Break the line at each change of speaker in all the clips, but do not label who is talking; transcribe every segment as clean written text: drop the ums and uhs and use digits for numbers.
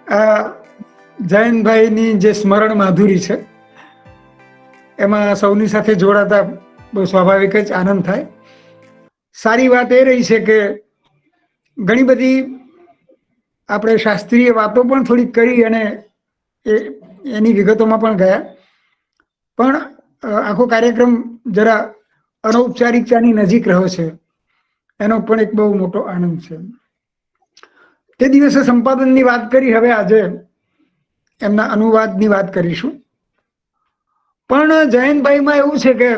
જયંતભાઈની જે સ્મરણ માધુરી છે એમાં સૌની સાથે જોડાતા બહુ સ્વાભાવિક જ આનંદ થાય. સારી વાત એ રહી છે કે ઘણી બધી આપણે શાસ્ત્રીય વાતો પણ થોડીક કરી અને એની વિગતોમાં પણ ગયા, પણ આખો કાર્યક્રમ જરા અનૌપચારિકતાની નજીક રહ્યો છે, એનો પણ એક બહુ મોટો આનંદ છે. તે દિવસે સંપાદનની વાત કરી, હવે આજે એમના અનુવાદની વાત કરીશું. પણ જયંતભાઈમાં એવું છે કે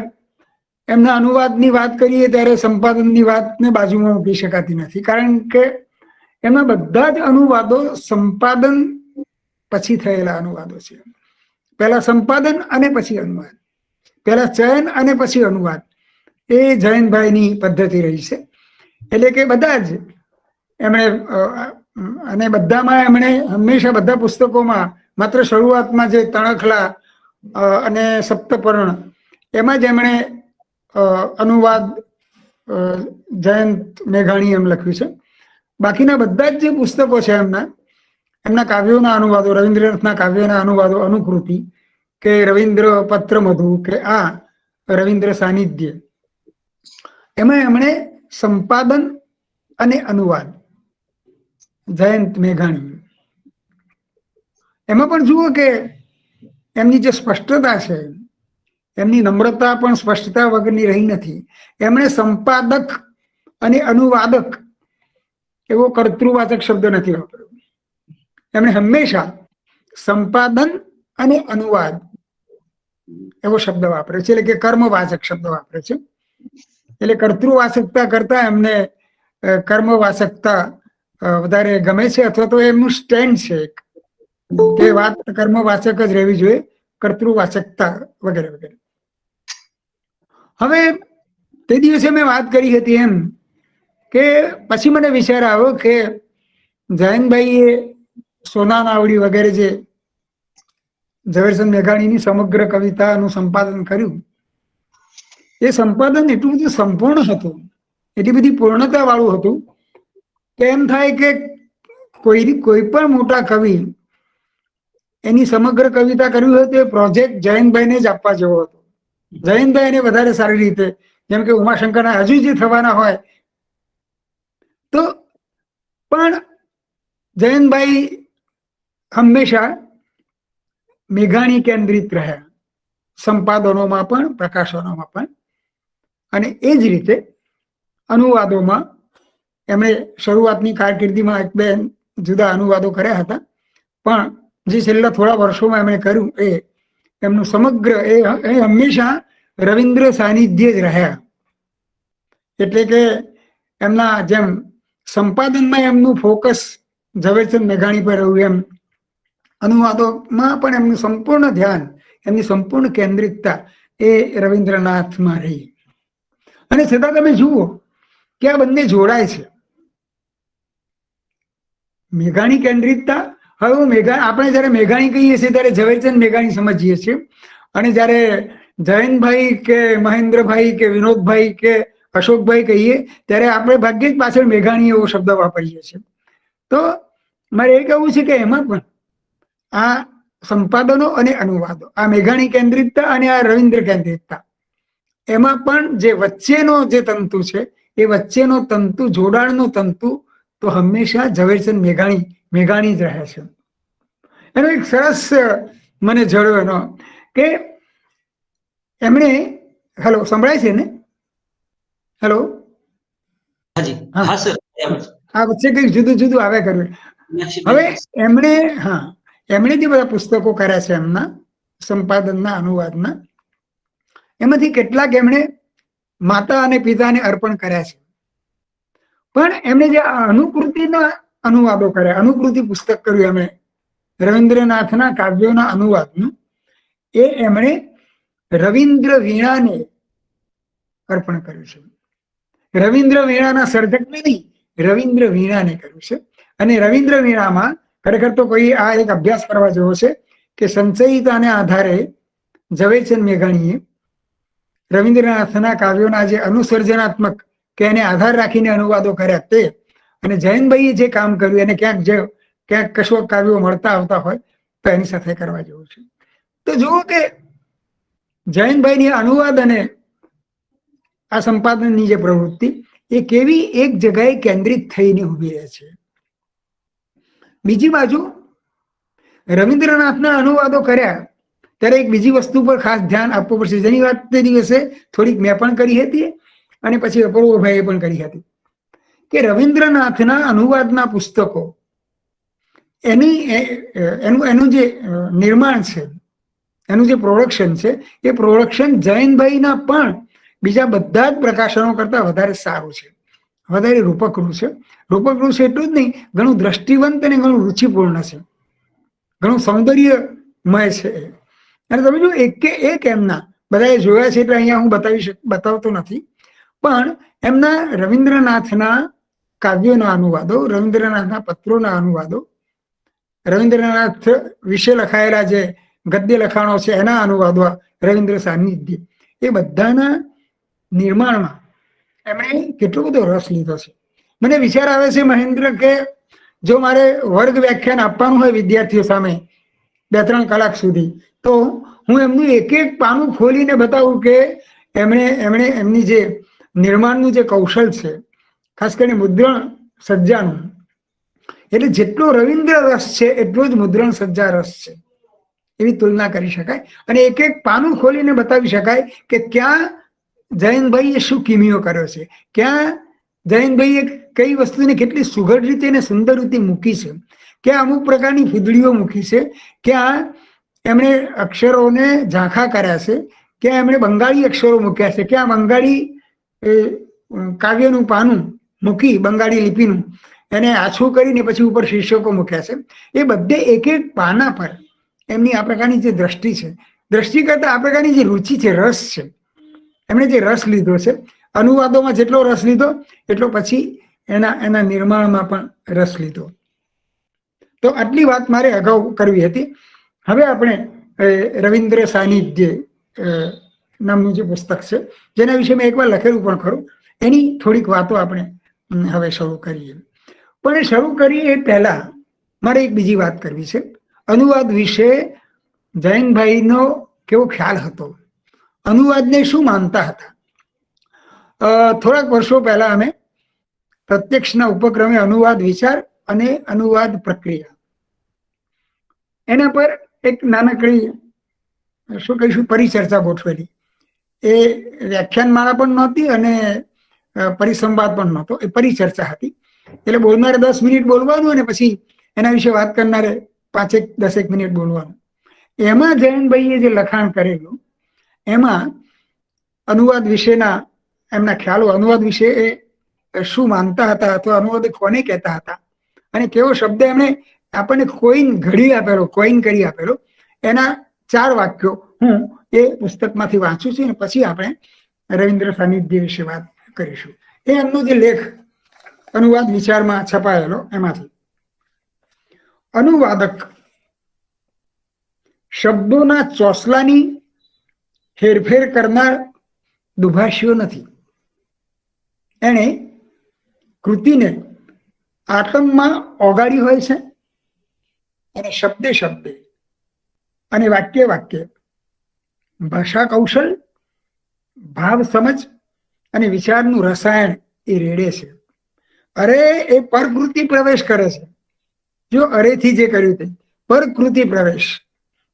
એમના અનુવાદની વાત કરીએ ત્યારે સંપાદનની વાતને બાજુમાં મૂકી શકાતી નથી, કારણ કે એમના બધા જ અનુવાદો સંપાદન પછી થયેલા અનુવાદો છે. પહેલા સંપાદન અને પછી અનુવાદ, પહેલા ચયન અને પછી અનુવાદ, એ જયંતભાઈની પદ્ધતિ રહી છે. એટલે કે બધા જ એમણે અને બધામાં એમણે હંમેશા બધા પુસ્તકોમાં માત્ર શરૂઆતમાં જે તણખલા અને સપ્તપર્ણ એમાં જ એમણે અનુવાદ જયંત મેઘાણી એમ લખ્યું છે. બાકીના બધા જ જે પુસ્તકો છે એમના કાવ્યોના અનુવાદો, રવિન્દ્રનાથના કાવ્યોના અનુવાદો, અનુકૃતિ કે રવિન્દ્ર પત્ર મધુ કે આ રવિન્દ્ર સાનિધ્ય, એમાં એમણે સંપાદન અને અનુવાદ જયંત મેઘાણી, એમાં પણ જુઓ કે એમની જે સ્પષ્ટતા છે, એમની નમ્રતા પણ સ્પષ્ટતા વગરની રહી નથી. એમણે સંપાદક અને અનુવાદક એવો કર્તૃવાચક શબ્દ નથી વાપર્યો. એમણે હંમેશા સંપાદન અને અનુવાદ એવો શબ્દ વાપરે છે, એટલે કે કર્મવાચક શબ્દ વાપરે છે. એટલે કર્તૃવાચકતા કરતા એમને કર્મવાચકતા વધારે ગમે છે, અથવા તો એમનું સ્ટેન્ડ છે કે વાત કર્મવાચક જ રહેવી જોઈએ, કર્તૃવાચકતા વગેરે વગેરે. હવે તે દિવસે મેં વાત કરી હતી એમ કે પછી મને વિચાર આવ્યો કે જયંતભાઈએ સોના નાવડી વગેરે જે ઝવેરચંદ મેઘાણીની સમગ્ર કવિતાનું સંપાદન કર્યું, એ સંપાદન એટલું બધું સંપૂર્ણ હતું, એટલી બધી પૂર્ણતા વાળું હતું કે એમ થાય કે કોઈ પણ મોટા કવિ એની સમગ્ર કવિતા કરવી હોય તો એ પ્રોજેક્ટ જયંતભાઈને જ આપવા જેવો હતો. જયંતભાઈ એને વધારે સારી રીતે, જેમ કે ઉમાશંકરના હજુ જે થવાના હોય તો, પણ જયંતભાઈ હંમેશા મેઘાણી કેન્દ્રિત રહ્યા, સંપાદનોમાં પણ પ્રકાશનોમાં પણ. અને એ જ રીતે અનુવાદોમાં એમણે શરૂઆતની કારકિર્દીમાં એક બે જુદા અનુવાદો કર્યા હતા, પણ જે છેલ્લા થોડા વર્ષોમાં એમણે કર્યું એ એમનું સમગ્ર એ હંમેશા રવિન્દ્ર સાનિધ્ય જ રહ્યા. એટલે કે એમના જેમ સંપાદનમાં એમનું ફોકસ ઝવેરચંદ મેઘાણી પર રહ્યું, એમ અનુવાદોમાં પણ એમનું સંપૂર્ણ ધ્યાન, એમની સંપૂર્ણ કેન્દ્રિતતા એ રવિન્દ્રનાથમાં રહી. અને છતાં તમે જુઓ કે આ બંને જોડાય છે. મેઘાણી કેન્દ્રિતતા, હવે આપણે જયારે મેઘાણી કહીએ છીએ ત્યારે ઝવેરચંદ મેઘાણી સમજીએ છીએ, અને જયારે જયંતભાઈ કે મહેન્દ્રભાઈ કે વિનોદભાઈ કે અશોકભાઈ કહીએ ત્યારે આપણે ભાગ્યે જ પાછળ મેઘાણી એવો શબ્દ વાપરીએ છીએ. તો મારે એ કહેવું છે કે એમાં પણ આ સંપાદનો અને અનુવાદો, આ મેઘાણી કેન્દ્રિતતા અને આ રવિન્દ્ર કેન્દ્રિતતા, એમાં પણ જે વચ્ચેનો જે તંતુ છે એ વચ્ચેનો તંતુ, જોડાણનો તંતુ તો હંમેશા ઝવેરચંદ મેઘાણી જ રહે છે. એનો એક સરસ મને જડ્યો એનો કે એમણે, હેલો સંભળાય છે ને? હેલો, હા, વચ્ચે કઈક જુદું જુદું આવે કર્યું. હવે એમણે જે બધા પુસ્તકો કર્યા છે એમના સંપાદનના, અનુવાદના, એમાંથી કેટલાક એમણે માતા અને પિતાને અર્પણ કર્યા છે. પણ એમણે જે અનુકૃતિના અનુવાદો કર્યા, અનુકૃતિ પુસ્તક કર્યું એમણે રવિન્દ્રનાથના કાવ્યોના અનુવાદનું, એ એમણે રવિન્દ્ર વીણાને અર્પણ કર્યું છે. રવિન્દ્ર વીણાના સર્જકને નહીં, રવિન્દ્ર વીણાને કર્યું છે. અને રવિન્દ્ર વીણામાં ખરેખર તો કોઈ આ એક અભ્યાસ કરવા જેવો છે કે સંચયિતાને આધારે ઝવેરચંદ મેઘાણીએ રવિન્દ્રનાથના કાવ્યોના જે અનુસર્જનાત્મક કે એને આધાર રાખીને અનુવાદો કર્યા તે, અને જયંતભાઈએ જે કામ કર્યું એને ક્યાંક કશો કાવ્યો મળતા આવતા હોય તો એની સાથે કરવા જેવું છે. તો જુઓ કે જયંતભાઈની અનુવાદ અને આ સંપાદનની જે પ્રવૃત્તિ એ કેવી એક જગ્યાએ કેન્દ્રિત થઈને ઉભી રહે છે. બીજી બાજુ રવિન્દ્રનાથના અનુવાદો કર્યા ત્યારે એક બીજી વસ્તુ પર ખાસ ધ્યાન આપવું પડશે, જેની વાત તે દિવસે થોડીક મેં પણ કરી હતી અને પછી અપૂર્વભાઈએ પણ કરી હતી, કે રવિન્દ્રનાથના અનુવાદના પુસ્તકો એનું જે નિર્માણ છે, એનું જે પ્રોડક્શન છે, એ પ્રોડક્શન જયંતભાઈના પણ બીજા બધા જ પ્રકાશનો કરતા વધારે સારું છે, વધારે રૂપકનું છે. રૂપકનું છે એટલું જ નહીં, ઘણું દ્રષ્ટિવંત અને ઘણું રુચિપૂર્ણ છે, ઘણું સૌંદર્યમય છે. અને તમે જો એક એમના બધાએ જોયા છે એટલે અહીંયા હું બતાવતો નથી, પણ એમના રવિન્દ્રનાથના કાવ્યોના અનુવાદો, રવિન્દ્રનાથના પત્રોના અનુવાદો, રવિન્દ્રનાથ વિશે લખાયેલા જે ગદ્ય લખાણો છે એના અનુવાદો, રવિન્દ્ર સાનિધ્ય, એ બધાના નિર્માણમાં એમણે કેટલો બધો રસ લીધો છે. મને વિચાર આવે છે મહેન્દ્ર કે જો મારે વર્ગ વ્યાખ્યાન આપવાનું હોય વિદ્યાર્થીઓ સામે 2-3 કલાક સુધી, તો હું એમનું એક એક પાનું ખોલીને બતાવું કે એમણે એમની જે નિર્માણનું જે કૌશલ છે, ખાસ કરીને મુદ્રણ સજ્જાનું, એટલે જેટલો રવિન્દ્ર રસ છે એટલો જ મુદ્રણ સજ્જા રસ છે, એવી તુલના કરી શકાય. અને એક એક પાનું ખોલીને બતાવી શકાય કે ક્યાં જયંતભાઈએ શું કિમિયો કર્યો છે, ક્યાં જયંતભાઈએ કઈ વસ્તુને કેટલી સુઘડ રીતે અને સુંદર રીતે મૂકી છે, ક્યાં અમુક પ્રકારની ફૂદડીઓ મૂકી છે, ક્યાં એમણે અક્ષરોને ઝાંખા કર્યા છે, ક્યાં એમણે બંગાળી અક્ષરો મૂક્યા છે, ક્યાં બંગાળી કાવ્યનું પાનું મૂકી બંગાળી લિપિનું એને આછું કરીને પછી ઉપર શીર્ષકો મૂક્યા છે. એ બધે એક એક પાના પર એમની આ પ્રકારની જે દ્રષ્ટિ છે, દ્રષ્ટિ કરતા આ પ્રકારની જે રુચિ છે, રસ છે, એમણે જે રસ લીધો છે, અનુવાદોમાં જેટલો રસ લીધો એટલો પછી એના નિર્માણમાં પણ રસ લીધો. તો આટલી વાત મારે અગાઉ કરવી હતી. હવે આપણે રવિન્દ્ર સાનિધ્ય નામનું જે પુસ્તક છે, જેના વિશે મેં એકવાર લખેલું પણ ખરું, એની થોડીક વાતો આપણે હવે શરૂ કરીએ. પણ એ શરૂ કરીએ એ પહેલા મારે એક બીજી વાત કરવી છે. અનુવાદ વિશે જયંતભાઈનો કેવો ખ્યાલ હતો, અનુવાદને શું માનતા હતા. થોડાક વર્ષો પહેલા અમે પ્રત્યક્ષના ઉપક્રમે અનુવાદ વિચાર અને અનુવાદ પ્રક્રિયા એના પર એક નાનકડી શું કહીશું પરિચર્ચા ગોઠવેલી. એ વ્યાખ્યાનમાળા પણ નહોતી અને પરિસંવાદ પણ નહોતો, એ પરિચર્ચા હતી. એટલે બોલનારે 10 મિનિટ બોલવાનું અને પછી એના વિશે વાત કરનારે 5-10 મિનિટ બોલવાનું. એમાં જયંતભાઈએ જે લખાણ કરેલું એમાં અનુવાદ વિશેના એમના ખ્યાલો, અનુવાદ વિશે એ શું માનતા હતા અથવા અનુવાદ કોને કહેતા હતા અને કેવો શબ્દ એમણે આપણને કોઈન ઘડી આપેલો, કોઈન કરી આપેલો, એના 4 વાક્યો હું એ પુસ્તકમાંથી વાંચું છું અને પછી આપણે રવિન્દ્ર સાનિધ્ય વિશે વાત કરીશું. એ એમનો જે લેખ અનુવાદ વિચારમાં છપાયેલો એમાંથી, અનુવાદક શબ્દોના ચોસલાની હેરફેર કરનાર દુભાષીઓ નથી. એણે કૃતિને આતમમાં ઓગાળી હોય છે અને શબ્દે શબ્દે અને વાક્ય વાક્ય ભાષા કૌશલ, ભાવ સમજ અને વિચારનું રસાયણ એ રેડે છે. અરે એ પરકૃતિ પ્રવેશ કરે છે. જો અરેથી જે કર્યું તે પરકૃતિ પ્રવેશ,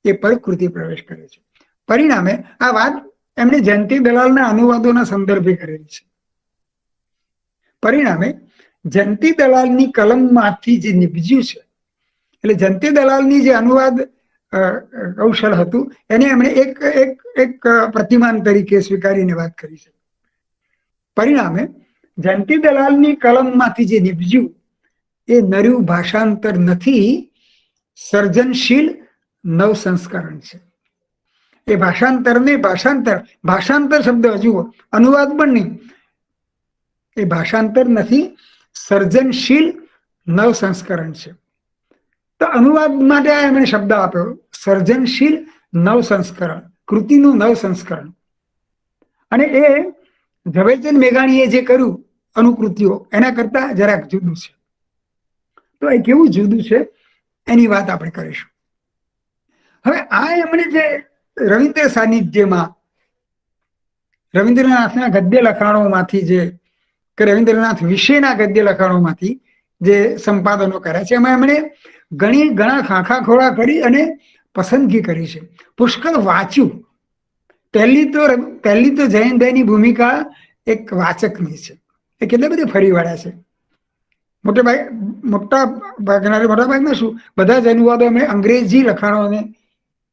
એ પરકૃતિ પ્રવેશ કરે છે. પરિણામે આ વાત એમણે જયંતી દલાલના અનુવાદોના સંદર્ભે કરેલી છે. પરિણામે જયંતી દલાલની કલમમાંથી જે નિપજ્યું છે, એટલે જયંતી દલાલની જે અનુવાદ કૌશલ હતું એને એમણે એક પ્રતિમાન તરીકે સ્વીકારીને વાત કરી છે. પરિણામે જયંતી દલાલની કલમમાંથી જે નિપજ્યું એ નર્યું ભાષાંતર નથી, સર્જનશીલ નવ સંસ્કરણ છે. એ ભાષાંતરને ભાષાંતર શબ્દ જુઓ, અનુવાદ પણ નહીં, એ ભાષાંતર નથી, સર્જનશીલ નવ સંસ્કરણ છે. તો અનુવાદ માટે એમણે શબ્દ આપ્યો, સર્જનશીલ નવ સંસ્કરણ, કૃતિનું નવ સંસ્કરણ. અને એ ઝવેરચંદ મેઘાણીએ જે કર્યું અનુકૃતિઓ એના કરતા જરાક જુદું છે. તો એ કેવું જુદું છે એની વાત આપણે કરીશું. હવે આ એમણે જે રવિન્દ્ર સાનિધ્યમાં રવિન્દ્રનાથના ગદ્ય લખાણોમાંથી જે કે રવિન્દ્રનાથ વિશેના ગદ્ય લખાણોમાંથી જે સંપાદનો કર્યા છે એમાં એમણે ઘણા ખાખા ખોળા કરી અને પસંદગી કરી છે. પુષ્કળ વાંચ્યું. પહેલી તો જયંતભાઈની ભૂમિકા એક વાચકની છે. એ કેટલા બધી ફરી વળ્યા છે. મોટા ભાગના શું બધા જ અનુવાદો એમણે અંગ્રેજી લખાણોને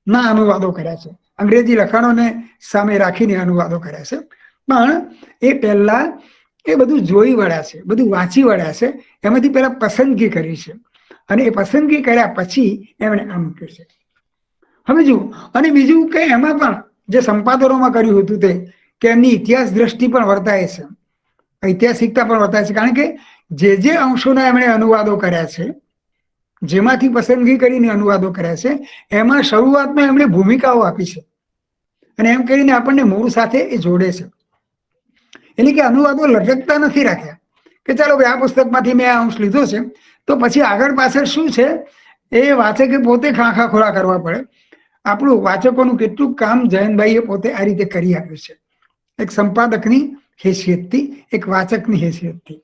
ના અનુવાદો કર્યા છે. અંગ્રેજી લખાણોને સામે રાખીને અનુવાદો કર્યા છે. પણ એ પહેલા એ બધું જોઈ વળ્યા છે, બધું વાંચી વળ્યા છે. એમાંથી પહેલા પસંદગી કરી છે અને એ પસંદગી કર્યા પછી એમણે આ મૂક્યું છે. હવે જુઓ, અને બીજું કે એમાં પણ જે સંપાદનોમાં કર્યું હતું તે કે એમની ઇતિહાસ દ્રષ્ટિ પણ વર્તાય છે, ઐતિહાસિકતા પણ વર્તાય છે. કારણ કે જે અંશોના એમણે અનુવાદો કર્યા છે, જેમાંથી પસંદગી કરીને અનુવાદો કર્યા છે, એમાં શરૂઆતમાં એમણે ભૂમિકાઓ આપી છે અને એમ કરીને આપણને મૂળ સાથે એ જોડે છે. એટલે કે અનુવાદો લટકતા નથી રાખ્યા કે ચાલો ભાઈ આ પુસ્તકમાંથી મેં આ અંશ લીધો છે તો પછી આગળ પાછળ શું છે એ વાચકે પોતે ખાખા ખોળા કરવા પડે. આપણું વાચકોનું કેટલું કામ જયંતભાઈએ પોતે આ રીતે કરી આપ્યું છે, એક સંપાદકની હેસિયતથી, એક વાચકની હેસિયતથી.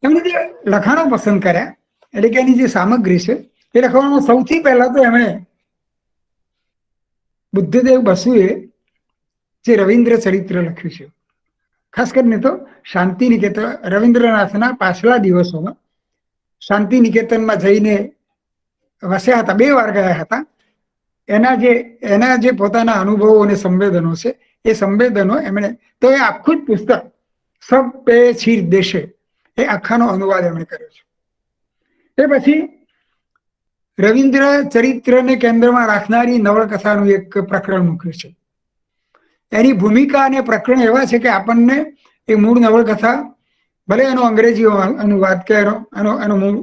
એમણે જે લખાણો પસંદ કર્યા એટલે કે એની જે સામગ્રી છે એ લખવામાં સૌથી પહેલા તો એમણે બુદ્ધદેવ બસુએ જે રવિન્દ્ર ચરિત્ર લખ્યું છે, ખાસ કરીને તો શાંતિ નિકેતન, રવિન્દ્રનાથના પાછલા દિવસોમાં શાંતિ નિકેતનમાં જઈને વસ્યા હતા, 2 વાર ગયા હતા. એના જે પોતાના અનુભવો અને સંવેદનો છે એ સંવેદનો એમણે તો એ આખું જ પુસ્તક સબ પે છીર દેશે એ આખાનો અનુવાદ એમણે કર્યો છે. એ પછી રવિન્દ્ર ચરિત્રને કેન્દ્રમાં રાખનારી નવલકથાનું એક પ્રકરણ મૂક્યું છે. એની ભૂમિકા અને પ્રકરણ એવા છે કે આપણને એ મૂળ નવલકથા, ભલે એનો અંગ્રેજી અનુવાદ કે એનો મૂળ,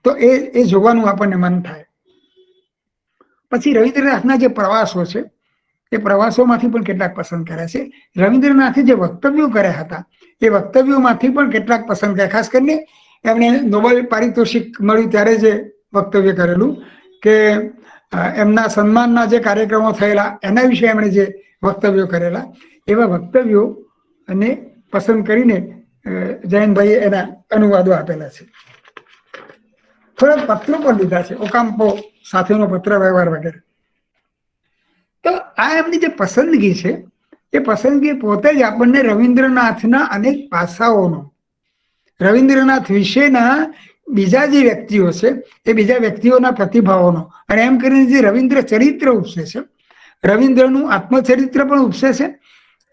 તો એ જોવાનું આપણને મન થાય. પછી રવિન્દ્રનાથના જે પ્રવાસો છે એ પ્રવાસોમાંથી પણ કેટલાક પસંદ કર્યા છે. રવિન્દ્રનાથે જે વક્તવ્યો કર્યા હતા એ વક્તવ્યોમાંથી પણ કેટલાક પસંદ કર્યા. ખાસ કરીને એમણે નોબેલ પારિતોષિક મળ્યું ત્યારે જે વક્તવ્ય કરેલું કે એમના સન્માનના જે કાર્યક્રમો થયેલા એના વિશે એમણે જે વક્તવ્યો કરેલા, એવા વક્તવ્યો અને પસંદ કરીને જયંતભાઈએ એના અનુવાદો આપેલા છે. થોડાક પત્રો પણ લીધા છે, ઓકામ્પો સાથેનો પત્ર વ્યવહાર વગેરે. તો આ એમની જે પસંદગી છે એ પસંદગી પોતે જ આપણને રવિન્દ્રનાથના અનેક પાસાઓનો, રવિન્દ્રનાથ વિશેના બીજા જે વ્યક્તિઓ છે એ બીજા વ્યક્તિઓના પ્રતિભાવોનો, અને એમ કરીને જે રવિન્દ્ર ચરિત્ર ઉપસે છે, રવિન્દ્રનું આત્મચરિત્ર પણ ઉપસે છે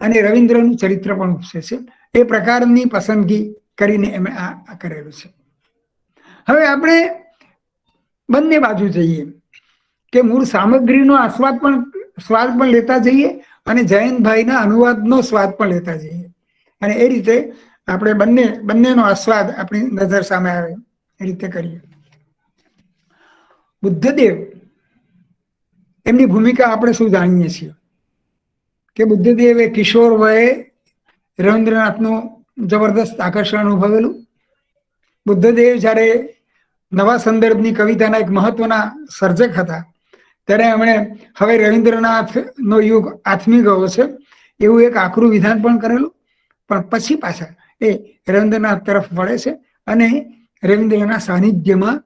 અને રવિન્દ્રનું ચરિત્ર પણ ઉપસે છે, એ પ્રકારની પસંદગી કરીને એમણે આ કરેલું છે. હવે આપણે બંને બાજુ જઈએ કે મૂળ સામગ્રીનો સ્વાદ પણ લેતા જઈએ અને જયંતભાઈના અનુવાદનો સ્વાદ પણ લેતા જઈએ, અને એ રીતે આપણે બંનેનો આસ્વાદ આપણી નજર સામે આવે એ રીતે કરીએ. બુદ્ધદેવ એમની ભૂમિકા આપણે શું જાણીએ છીએ કે બુદ્ધદેવ એ કિશોર વયે રવિન્દ્રનાથનું જબરદસ્ત આકર્ષણ અનુભવેલું. બુદ્ધદેવ જ્યારે નવા સંદર્ભની કવિતાના એક મહત્વના સર્જક હતા ત્યારે એમણે હવે રવિન્દ્રનાથનો યુગ આથમી ગયો છે એવું એક આકરું વિધાન પણ કરેલું, પણ પછી પાછા એ રવિન્દ્રનાથ તરફ વળે છે અને રવિન્દ્રના સાનિધ્યમાં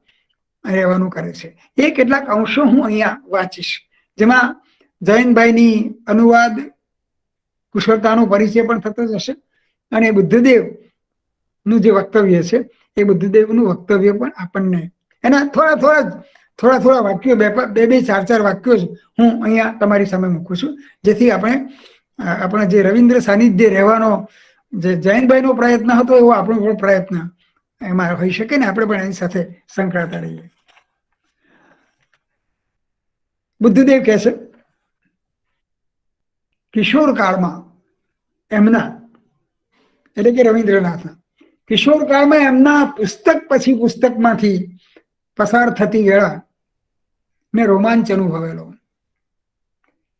રહેવાનું કરે છે. એ કેટલાક અંશો હું અહીંયા વાંચીશ, જેમાં જયંતભાઈની અનુવાદ કુશળતાનો પરિચય પણ થતો જશે અને બુદ્ધદેવનું જે વક્તવ્ય છે એ બુદ્ધદેવનું વક્તવ્ય પણ આપણને એના થોડા વાક્યો, બે ચાર વાક્યો જ હું અહીંયા તમારી સામે મૂકું છું, જેથી આપણે જે રવિન્દ્ર સાનિધ્ય રહેવાનો જે જયંતભાઈનો પ્રયત્ન હતો એવો આપણો પણ પ્રયત્ન એમાં હોઈ શકે ને આપણે પણ એની સાથે સંકળાતા રહીએ. બુદ્ધદેવ કહે છે, કિશોર કાળમાં એમના એટલે કે રવિન્દ્રનાથના કિશોર કાળમાં એમના પુસ્તક પછી પુસ્તકમાંથી પસાર થતી વેળા મેં રોમાંચ અનુભવેલો.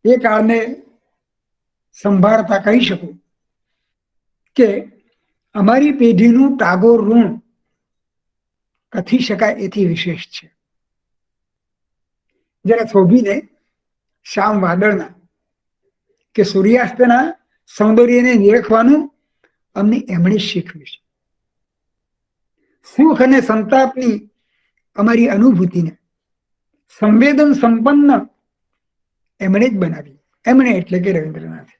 એ કાળને સંભાળતા કહી શકું કે અમારી પેઢીનું ટાગોર ઋણ કથી શકાય એથી વિશેષ છે. જરા થોભીને શ્યામ વાદળના કે સૂર્યાસ્તના સૌંદર્યને નિરખવાનું અમને એમણે શીખવ્યું છે. સુખ અને સંતાપની અમારી અનુભૂતિને સંવેદન સંપન્ન એમણે જ બનાવી. એમણે એટલે કે રવિન્દ્રનાથ.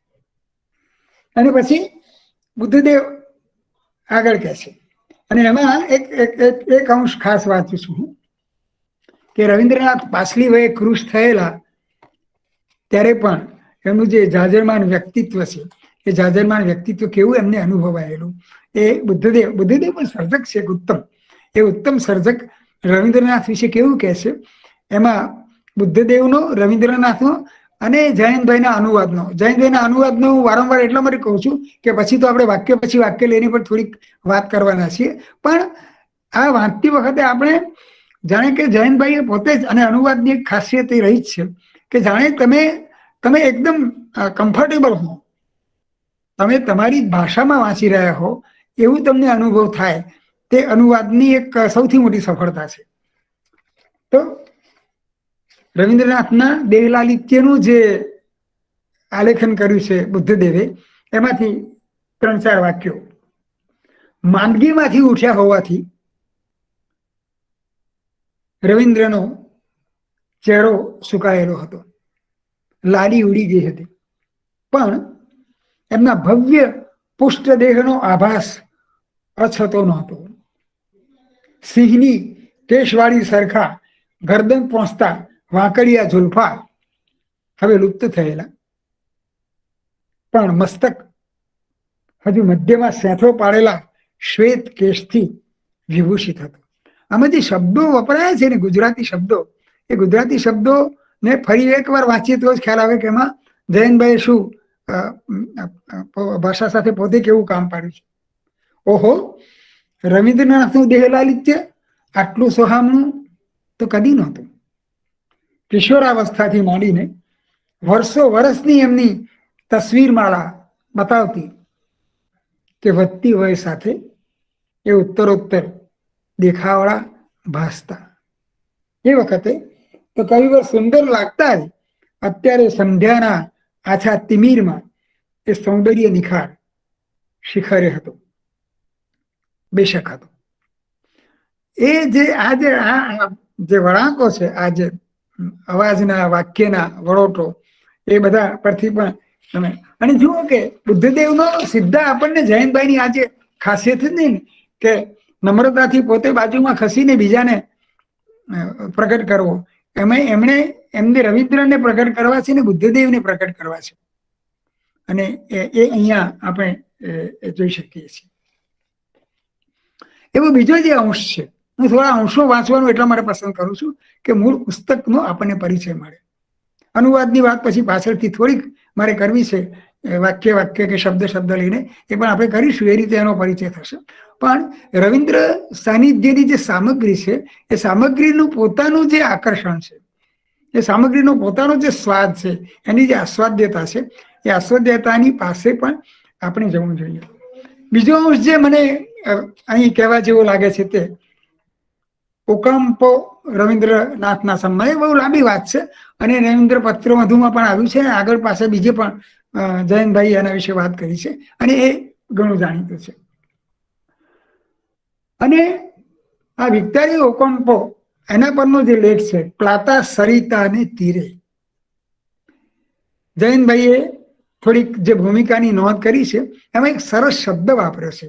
અને પછી બુદ્ધદેવ આગળ કહે છે, અને એમાં એક અંશ ખાસ વાંચું છું હું, કે રવિન્દ્રનાથ પાછલી વયે કૃશ થયેલા ત્યારે પણ એમનું જે જાજરમાન વ્યક્તિત્વ છે, એ જાજરમાન વ્યક્તિત્વ કેવું એમને અનુભવાયેલું એ બુદ્ધદેવ પણ સર્જક છે એક ઉત્તમ. એ ઉત્તમ સર્જક રવિન્દ્રનાથ વિશે કેવું કહે છે, એમાં બુદ્ધદેવનો, રવિન્દ્રનાથનો અને જયંતભાઈના અનુવાદનો હું વારંવાર એટલા માટે કહું છું કે પછી તો આપણે વાક્ય પછી વાક્ય લઈને પણ થોડીક વાત કરવાના છીએ. પણ આ વાંચતી વખતે આપણે જાણે કે જયંતભાઈએ પોતે જ, અને અનુવાદની એક ખાસિયત એ રહી જ છે કે જાણે તમે એકદમ કમ્ફર્ટેબલ હો, તમે તમારી ભાષામાં વાંચી રહ્યા હો એવું તમને અનુભવ થાય. તે અનુવાદની એક સૌથી મોટી સફળતા છે. તો રવિન્દ્રનાથના દેહલાલિત્યનું જે આલેખન કર્યું છે બુદ્ધદેવે, એમાંથી 3-4 વાક્યો. માંદગીમાંથી ઉઠ્યા હોવાથી રવિન્દ્રનો ચહેરો સુકાયેલો હતો, લાડી ઉડી ગઈ હતી, પણ એમના ભવ્ય પુષ્ટદેહનો આભાસ અછતો નહોતો. સિંહની કેશવાળી સરખા ગરદન પહોંચતા વાંકડિયા ઝુલ્ફા હવે લુપ્ત થયેલા, પણ મસ્તક હજુ મધ્યમાં સેંથો પાડેલા શ્વેત કેશથી વિભૂષિત હતું. આમાં જે શબ્દો વપરાયા છે ને ગુજરાતી શબ્દો, એ ગુજરાતી શબ્દો ને ફરી એકવાર વાંચીએ તો જ ખ્યાલ આવે કે એમાં જયંતભાઈએ શું ભાષા સાથે પોતે કેવું કામ પાડ્યું છે. ઓહો, રવિન્દ્રનાથનું દેહલાલિત્ય આટલું સોહામણું તો કદી નહોતું. કિશોરાવસ્થાથી માંડીને વર્ષોની એમની તસવીરમાળા બતાવતી કે વધતી વય સાથે એ ઉત્તરોત્તર દેખાવડા ભાસતા. એ વખતે તો કવિવર સુંદર લાગતા જ અત્યારે સંધ્યાના આછા તિમિરમાં એ સૌંદર્ય નિખાર શિખરે હતો, બેશક હતો. એ જે વળાંકો છે, આ જે અવાજના વાક્યના વળોટો, એ બધા પરથી પણ તમે, અને જુઓ કે બુદ્ધદેવનો સીધા આપણને જયંતભાઈની આ જે ખાસિયત જ નહીં કે નમ્રતાથી પોતે બાજુમાં ખસીને બીજાને પ્રગટ કરવો, એમને રવિન્દ્રને પ્રગટ કરવા છે ને બુદ્ધદેવને પ્રગટ કરવા છે. અને એ અહીંયા આપણે જોઈ શકીએ છીએ. એવો બીજો જે અંશ છે, હું થોડા અંશો વાંચવાનું એટલા માટે પસંદ કરું છું કે મૂળ પુસ્તકનો આપણને પરિચય મળે. અનુવાદની વાત પછી પાછળથી થોડીક મારે કરવી છે, વાક્ય કે શબ્દ લઈને, એ પણ આપણે કરીશું, એ રીતે એનો પરિચય થશે. પણ રવિન્દ્ર સાનિધ્યની જે સામગ્રી છે, એ સામગ્રીનું પોતાનું જે આકર્ષણ છે, એ સામગ્રીનો પોતાનો જે સ્વાદ છે, એની જે આસ્વાદ્યતા છે, એ આસ્વાદ્યતાની પાસે પણ આપણે જવું જોઈએ. બીજો અંશ જે મને અહીં કહેવા જેવો લાગે છે તે ઓકામ્પો રવિન્દ્રનાથના સંબંધે બહુ લાંબી વાત છે, અને રવિન્દ્ર પત્ર વધુમાં પણ આવ્યું છે. આગળ પાસે બીજે પણ જયંતભાઈ એના વિશે વાત કરી છે, અને એ ઘણું જાણીતું છે. અને આ વિક્ટોરી ઓકોમ્પો, એના પરનો જે લેખ છે, પ્લાતા સરિતા અને તીરે, જયંતભાઈએ થોડીક જે ભૂમિકાની નોંધ કરી છે, એમાં એક સરસ શબ્દ વાપર્યો છે.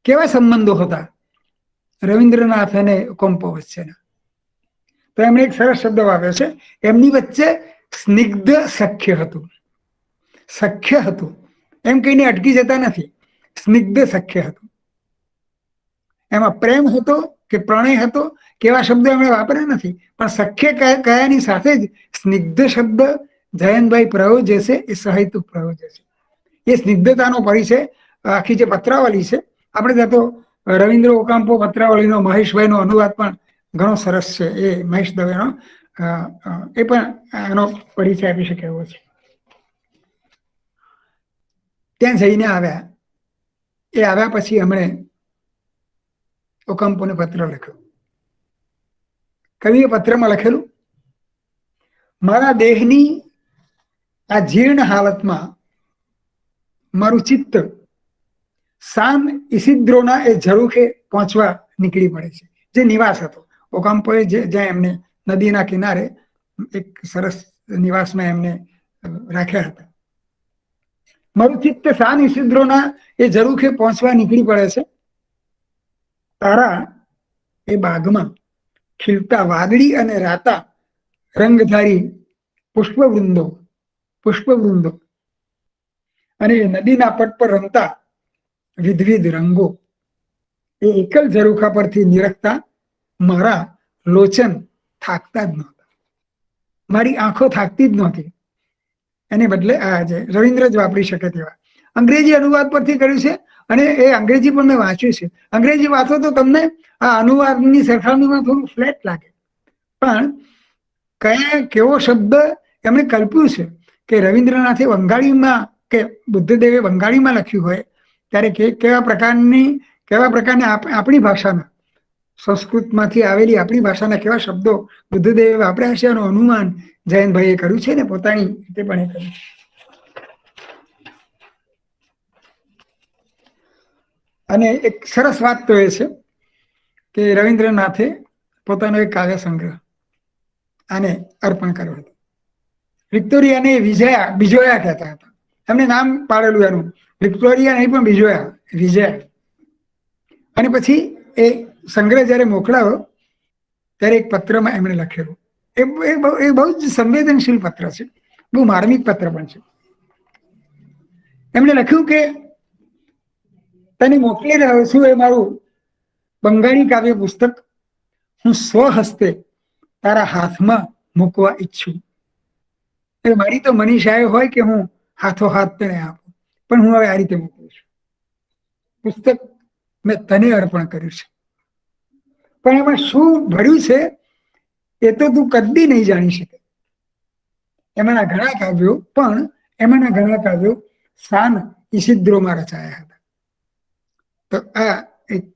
કેવા સંબંધો હતા રવિન્દ્રનાથ અને ઓકોમ્પો વચ્ચેના? તો એમણે એક સરસ શબ્દ વાપર્યો છે, એમની વચ્ચે સ્નિગ્ધ સખ્ય હતું. સખ્ય હતું એમ કહીને અટકી જતા નથી, સ્નિગ્ધ સખ્ય હતું. એમાં પ્રેમ હતો કે પ્રણય હતો કેવા શબ્દો એમણે વાપર્યા નથી, પણ સખ્ય કયાની સાથે જ સ્નિગ્ધ શબ્દ જયંતભાઈ પ્રયોજે છે, એ સહેતુક પ્રયોજે છે. એ સ્નિગ્ધતાનો પરિચય આખી જે પત્રાવલી છે, આપણે ત્યાં તો રવિન્દ્ર ઓકામ્પો પત્રાવલીનો મહેશભાઈનો અનુવાદ પણ ઘણો સરસ છે, એ મહેશ દવેનો, એ પણ એનો પરિચય આપી શકે એવો છે. ત્યાં જઈને આવ્યા, એ આવ્યા પછી એમણે ઓકામ્પોને પત્ર લખ્યો. કવિએ પત્રમાં લખેલું, મારા દેહની આ જીર્ણ હાલતમાં મારું ચિત્ત સાન ઇસિદ્રોના એ ઝરૂખે પહોંચવા નીકળી પડે છે. જે નિવાસ હતો ઓકામ્પોએ, જ્યાં એમને નદીના કિનારે એક સરસ નિવાસમાં એમને રાખ્યા હતા. મારું ચિત્ત સાન ઇસિદ્રોના એ ઝરૂખે પહોંચવા નીકળી પડે છે. તારા એ બાગમાં ખીલતા વાદળી અને રાતા રંગધારી પુષ્પવૃંદો અને નદીના પટ પર રમતા વિધવિધ રંગો એ એકલ ઝરૂખા પરથી નિરખતા મારા લોચન થાકતા જ નહોતા, મારી આંખો થાકતી જ નહોતી. એને બદલે આ જે રવિન્દ્ર જ વાપરી શકે તેવા અંગ્રેજી અનુવાદ પરથી કર્યું છે. અને એ અંગ્રેજી પણ મેં વાંચ્યું છે. અંગ્રેજી વાંચો તો તમને આ અનુવાદની સરખામણીમાં થોડું ફ્લેટ લાગે, પણ કેવો શબ્દ એમણે કલ્પ્યું છે કે રવિન્દ્રનાથે બંગાળીમાં કે બુદ્ધદેવે બંગાળીમાં લખ્યું હોય ત્યારે કેવા પ્રકારના આપણી ભાષાના, સંસ્કૃતમાંથી આવેલી આપણી ભાષાના કેવા શબ્દો બુદ્ધદેવે વાપર્યા છે એનું અનુમાન જયંતભાઈએ કર્યું છે ને પોતાની રીતે પણ એ કર્યું છે. અને એક સરસ વાત તો એ છે કે રવિન્દ્રનાથે પોતાનો એક કાવ્ય સંગ્રહ આને અર્પણ કર્યો હતો. વિક્ટોરિયાને બિજોયા કહેતા હતા. એમને નામ પાડેલું એનું, વિક્ટોરિયા નહીં પણ વિજયા. અને પછી એ સંગ્રહ જયારે મોકલાયો ત્યારે એક પત્રમાં એમણે લખેલું, એ બહુ જ સંવેદનશીલ પત્ર છે, બહુ માર્મિક પત્ર પણ છે. એમણે લખ્યું કે તને મોકલી રહ્યો છું એ મારું બંગાળી કાવ્ય પુસ્તક હું સ્વહસ્તે તારા હાથમાં મૂકવા ઈચ્છું. મારી તો મનીષાએ હોય કે હું હાથો હાથ તેને આપું, પણ હું હવે આ રીતે મોકલું છું. પુસ્તક મેં તને અર્પણ કર્યું છે, પણ એમાં શું ભર્યું છે એ તો તું કદી નહીં જાણી શકે. એમાંના ઘણા કાવ્યો સાન ઇસિદ્રોમાં રચાયા હતા. તો આ એક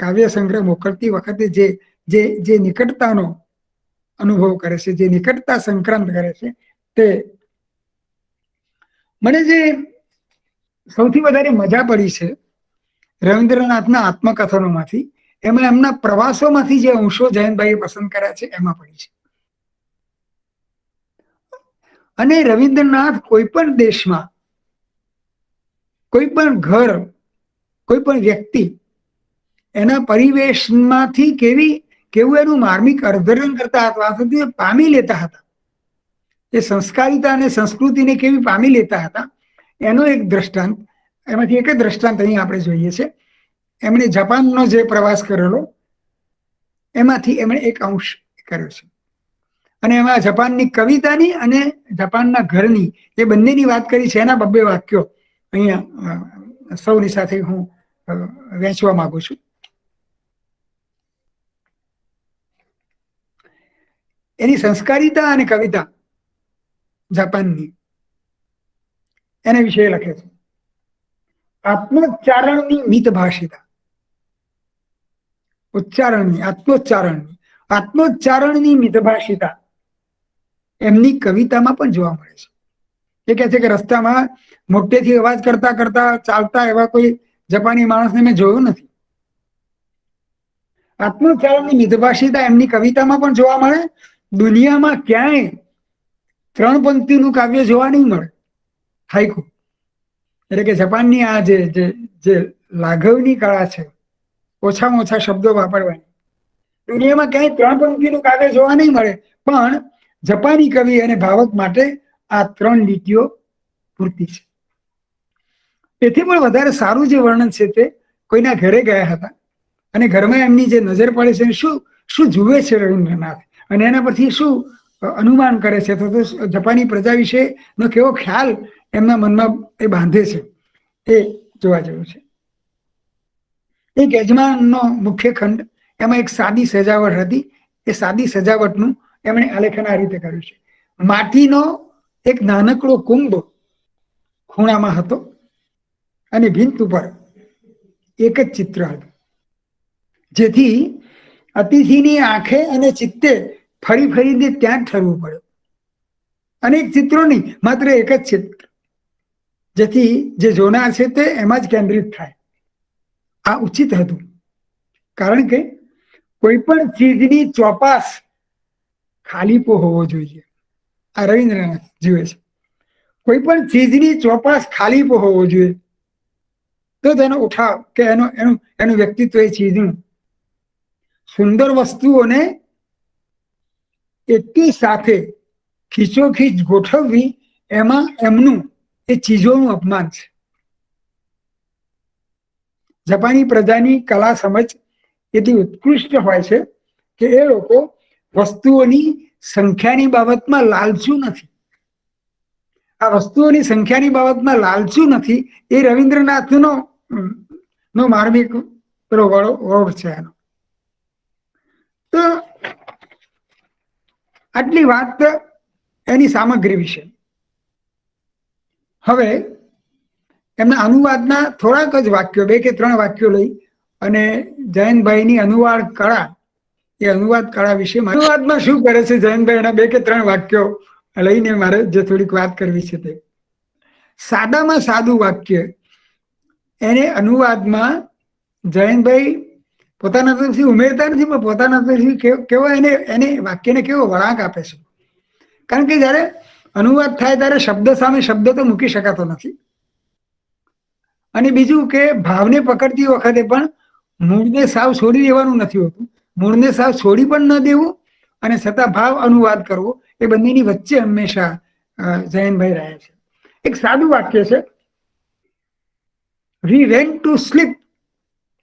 કાવ્ય સંગ્રહ મોકલતી વખતે જે નિકટતાનો અનુભવ કરે છે, જે નિકટતા સંક્રાંત કરે છે, તે મને જે સૌથી વધારે મજા પડી છે રવિન્દ્રનાથના આત્મકથનોમાંથી, એમાં એમના પ્રવાસોમાંથી જે અંશો જયંતભાઈએ પસંદ કર્યા છે એમાં પડી છે. અને રવિન્દ્રનાથ કોઈ પણ દેશમાં, કોઈ પણ ઘર, કોઈ પણ વ્યક્તિ એના પરિવેશમાંથી કેવું એનું માર્મિક અર્ધરણ કરતા હતા, પામી લેતા હતા. એ સંસ્કારિતા અને સંસ્કૃતિને કેવી પામી લેતા હતા એનો એક દ્રષ્ટાંત, એમાંથી એક જ દ્રષ્ટાંત અહીં આપણે જોઈએ છે. એમણે જાપાનનો જે પ્રવાસ કરેલો એમાંથી એમણે એક અંશ કર્યો છે. અને એમાં જાપાનની કવિતાની અને જાપાનના ઘરની એ બંનેની વાત કરી છે. એના 2 વાક્યો અહીંયા સૌની સાથે હું વહેંચવા માંગુ છું. એની સંસ્કારિતા અને કવિતા જાપાનની, એના વિશે લખે છે. આત્મોચ્ચારણની મિતભાષિતા, આત્મોચ્ચારણની મિતભાષિતા એમની કવિતામાં પણ જોવા મળે છે. એ કહે છે કે રસ્તામાં મોટેથી અવાજ કરતા કરતા ચાલતા એવા કોઈ જાપાની માણસને મેં જોયો નથી. આત્મોચ્ચારણની મિતભાષિતા એમની કવિતામાં પણ જોવા મળે. દુનિયામાં ક્યાંય 3 પંક્તિનું કાવ્ય જોવા નહીં મળે, હાઈકુ. એટલે કે જાપાનની આ જે લાઘવની કળા છે, ઓછામાં ઓછા શબ્દો વાપરવાની, દુનિયામાં ક્યાંય 3 પંક્તિનું કાવ્ય જોવા નહીં મળે, પણ જાપાની કવિ અને ભાવક માટે આ 3 લીટીઓ પૂરતી છે. તેથી પણ વધારે સારું જે વર્ણન છે તે કોઈના ઘરે ગયા હતા અને ઘરમાં એમની જે નજર પડે છે શું જુએ છે રવિન્દ્રનાથ, અને એના પરથી શું અનુમાન કરે છે, તો જાપાની પ્રજા વિશેનો કેવો ખ્યાલ એમના મનમાં એ બાંધે છે, એ જોવા જેવું છે. એક યજમાનનો મુખ્ય ખંડ, એમાં એક સાદી સજાવટ હતી. એ સાદી સજાવટનું એમણે આલેખન આ રીતે કર્યું છે. માટીનો એક નાનકડો કુંભ ખૂણામાં હતો અને ભીંત ઉપર એક જ ચિત્ર હતું, જેથી અતિથિની આંખે અને ચિત્તે ફરી ફરીને ત્યાં જ ઠરવું પડ્યું. અનેક ચિત્રો નહીં, માત્ર એક જ ચિત્ર, જેથી જે જોનાર છે તે એમાં જ કેન્દ્રિત થાય. આ ઉચિત હતું, કારણ કે કોઈ પણ ચીજની ચોપાસ ખાલીપો હોવો જોઈએ. આ રવિન્દ્રનાથ જીવે છે. કોઈ પણ ચીજની ચોપાસ ખાલીપો હોવો જોઈએ, તો તેનો ઉઠાવ કે એનું વ્યક્તિત્વ એ ચીજનું સુંદર વસ્તુઓને એકી સાથે ખીચોખીચ ગોઠવવી, એમાં એમનું એ ચીજોનું અપમાન છે. જાપાની પ્રજાની કલા સમજ એટલી ઉત્કૃષ્ટ હોય છે કે એ લોકો વસ્તુઓની સંખ્યાની બાબતમાં લાલચુ નથી. આ વસ્તુઓની સંખ્યાની બાબતમાં લાલચુ નથી, એ રવિન્દ્રનાથનો માર્મિક વળોળ છે એનો. તો આટલી વાત એની સામગ્રી વિશે. હવે એમના અનુવાદના થોડાક જ વાક્યો, 2 કે 3 વાક્યો લઈ અને જયંતભાઈની અનુવાદ કળા, એ અનુવાદ કળા વિશે, અનુવાદમાં શું કરે છે જયંતભાઈ, એના 2 કે 3 વાક્યો લઈને મારે જે થોડીક વાત કરવી છે તે. સાદામાં સાદું વાક્ય એને અનુવાદમાં જયંતભાઈ પોતાના તરફથી ઉમેરતા નથી, પણ પોતાના તરફથી કેવો એને વાક્યને કેવો વળાંક આપે છે. કારણ કે જયારે અનુવાદ થાય ત્યારે શબ્દ સામે શબ્દ તો મૂકી શકાતો નથી, અને બીજું કે ભાવને પકડતી વખતે પણ મૂળને સાવ છોડી દેવાનું નથી હોતું. મૂળને સાવ છોડી પણ ન દેવું અને છતાં ભાવ અનુવાદ કરવો, એ બંનેની વચ્ચે હંમેશા જયંતભાઈ રહ્યા છે. એક સાદું વાક્ય છે, we went to sleep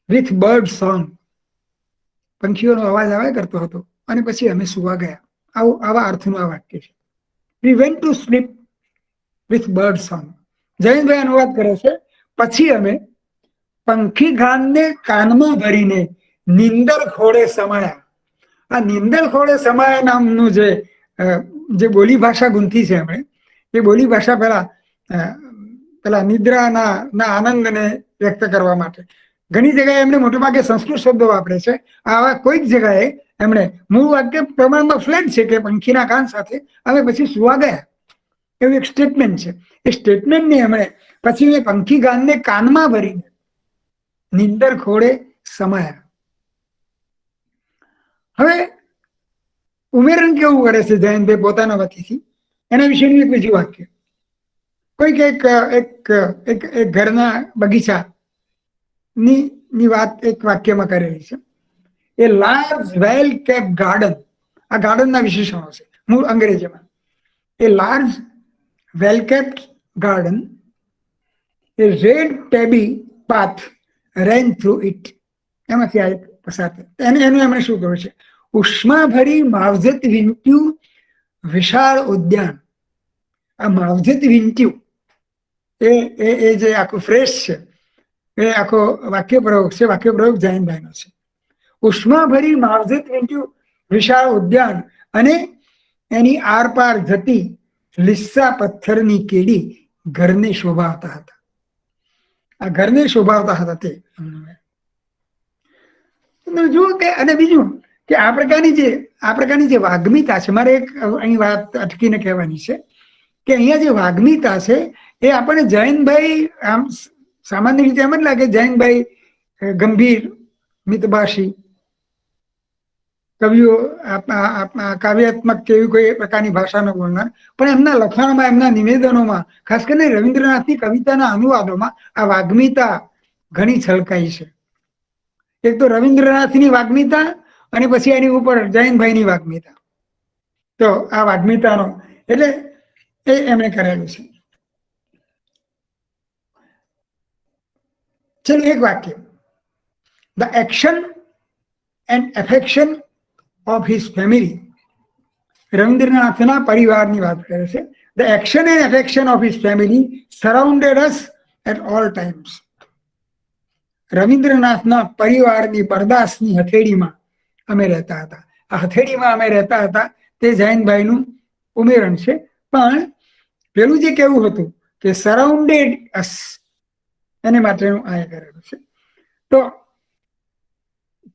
with bird song. પંખીઓનો અવાજ આવ્યા કરતો હતો અને પછી અમે સુવા ગયા. આવા અર્થનું આ વાક્ય છે. We went to sleep with bird song. જયંતભાઈ અનુવાદ કરે છે, પછી અમે પંખી ગાનને કાનમાં ભરીને નિંદર ખોળે સમાયા. આ નિંદર ખોળે સમાયા નામનું જે બોલી ભાષા ગુંથી છે એમણે, એ બોલી ભાષા પેલા નિદ્રાના આનંદને વ્યક્ત કરવા માટે ઘણી જગ્યાએ એમણે મોટે ભાગે સંસ્કૃત શબ્દો વાપરે છે. આવા કોઈક જગ્યાએ એમણે મૂળ વાક્ય પ્રમાણમાં ફ્લેટ છે કે પંખીના કાન સાથે અમે પછી સુવા ગયા, એવું એક સ્ટેટમેન્ટ છે. એ સ્ટેટમેન્ટને એમણે પછી પંખી ગાનને કાનમાં ભરીને નિંદર ખોળે સમાયા. હવે ઉમેરણ કેવું કરે છે જયંતભાઈ પોતાના વતીથી, એના વિશેનું એક બીજું વાક્ય. કોઈક એક ઘરના બગીચાની વાત એક વાક્યમાં કરેલી છે. A large well kept garden, આ ગાર્ડનના વિશેષણો છે મૂળ અંગ્રેજીમાં. A large well kept garden, a red tabby path ran through it. એમાંથી આ એક પસાર થાય. એનું એમણે શું કહ્યું છે, ઉષ્માભરી માવજત વીંટ્યું વિશાળ ઉદ્યાન. આ માવજત વીંટ્યું એ જે આખું ફ્રેશ છે, એ આખો વાક્યપ્રયોગ છે, વાક્યપ્રયોગ જયંતભાઈનો છે. ઉષ્માભરી માવજત વીંટ્યું વિશાળ ઉદ્યાન અને એની આરપાર જતી લીસ્સા પથ્થરની કેડી ઘરને શોભાવતા હતા. આ ઘરને શોભાવતા હતા તે જુઓ કે. અને બીજું કે આ પ્રકારની જે વાગ્મીતા છે, મારે એક અહીં વાત અટકીને કહેવાની છે કે અહીંયા જે વાગ્મીતા છે એ આપણને જયંતભાઈ આમ સામાન્ય રીતે એમ જ લાગે જયંતભાઈ ગંભીર મિતભાષી કવિઓ કાવ્યાત્મક કે એવી કોઈ પ્રકારની ભાષાનો બોલનાર, પણ એમના લખાણોમાં, એમના નિવેદનોમાં, ખાસ કરીને રવિન્દ્રનાથની કવિતાના અનુવાદોમાં આ વાગ્મીતા ઘણી છલકાઈ છે. એક તો રવિન્દ્રનાથની વાગ્મીતા અને પછી એની ઉપર જયંતભાઈની વાગ્મીતા. તો આ વાગ્મીતાનો એટલે એ એમણે કરેલું છે. ચલો એક વાક્ય, the action and affection of his family. રવિન્દ્રનાથના પરિવારની વાત કરે છે. The action and affection of his family surrounded us at all times. રવિન્દ્રનાથના પરિવારની બરદાસની હથેળીમાં અમે રહેતા હતા. આ હથેળીમાં અમે રહેતા હતા તે જયંતભાઈનું ઉમેરણ છે. પણ પેલું જે કેવું હતું કે સરાઉન્ડેડ અસ, એને માટેનું આ કરેલું છે. તો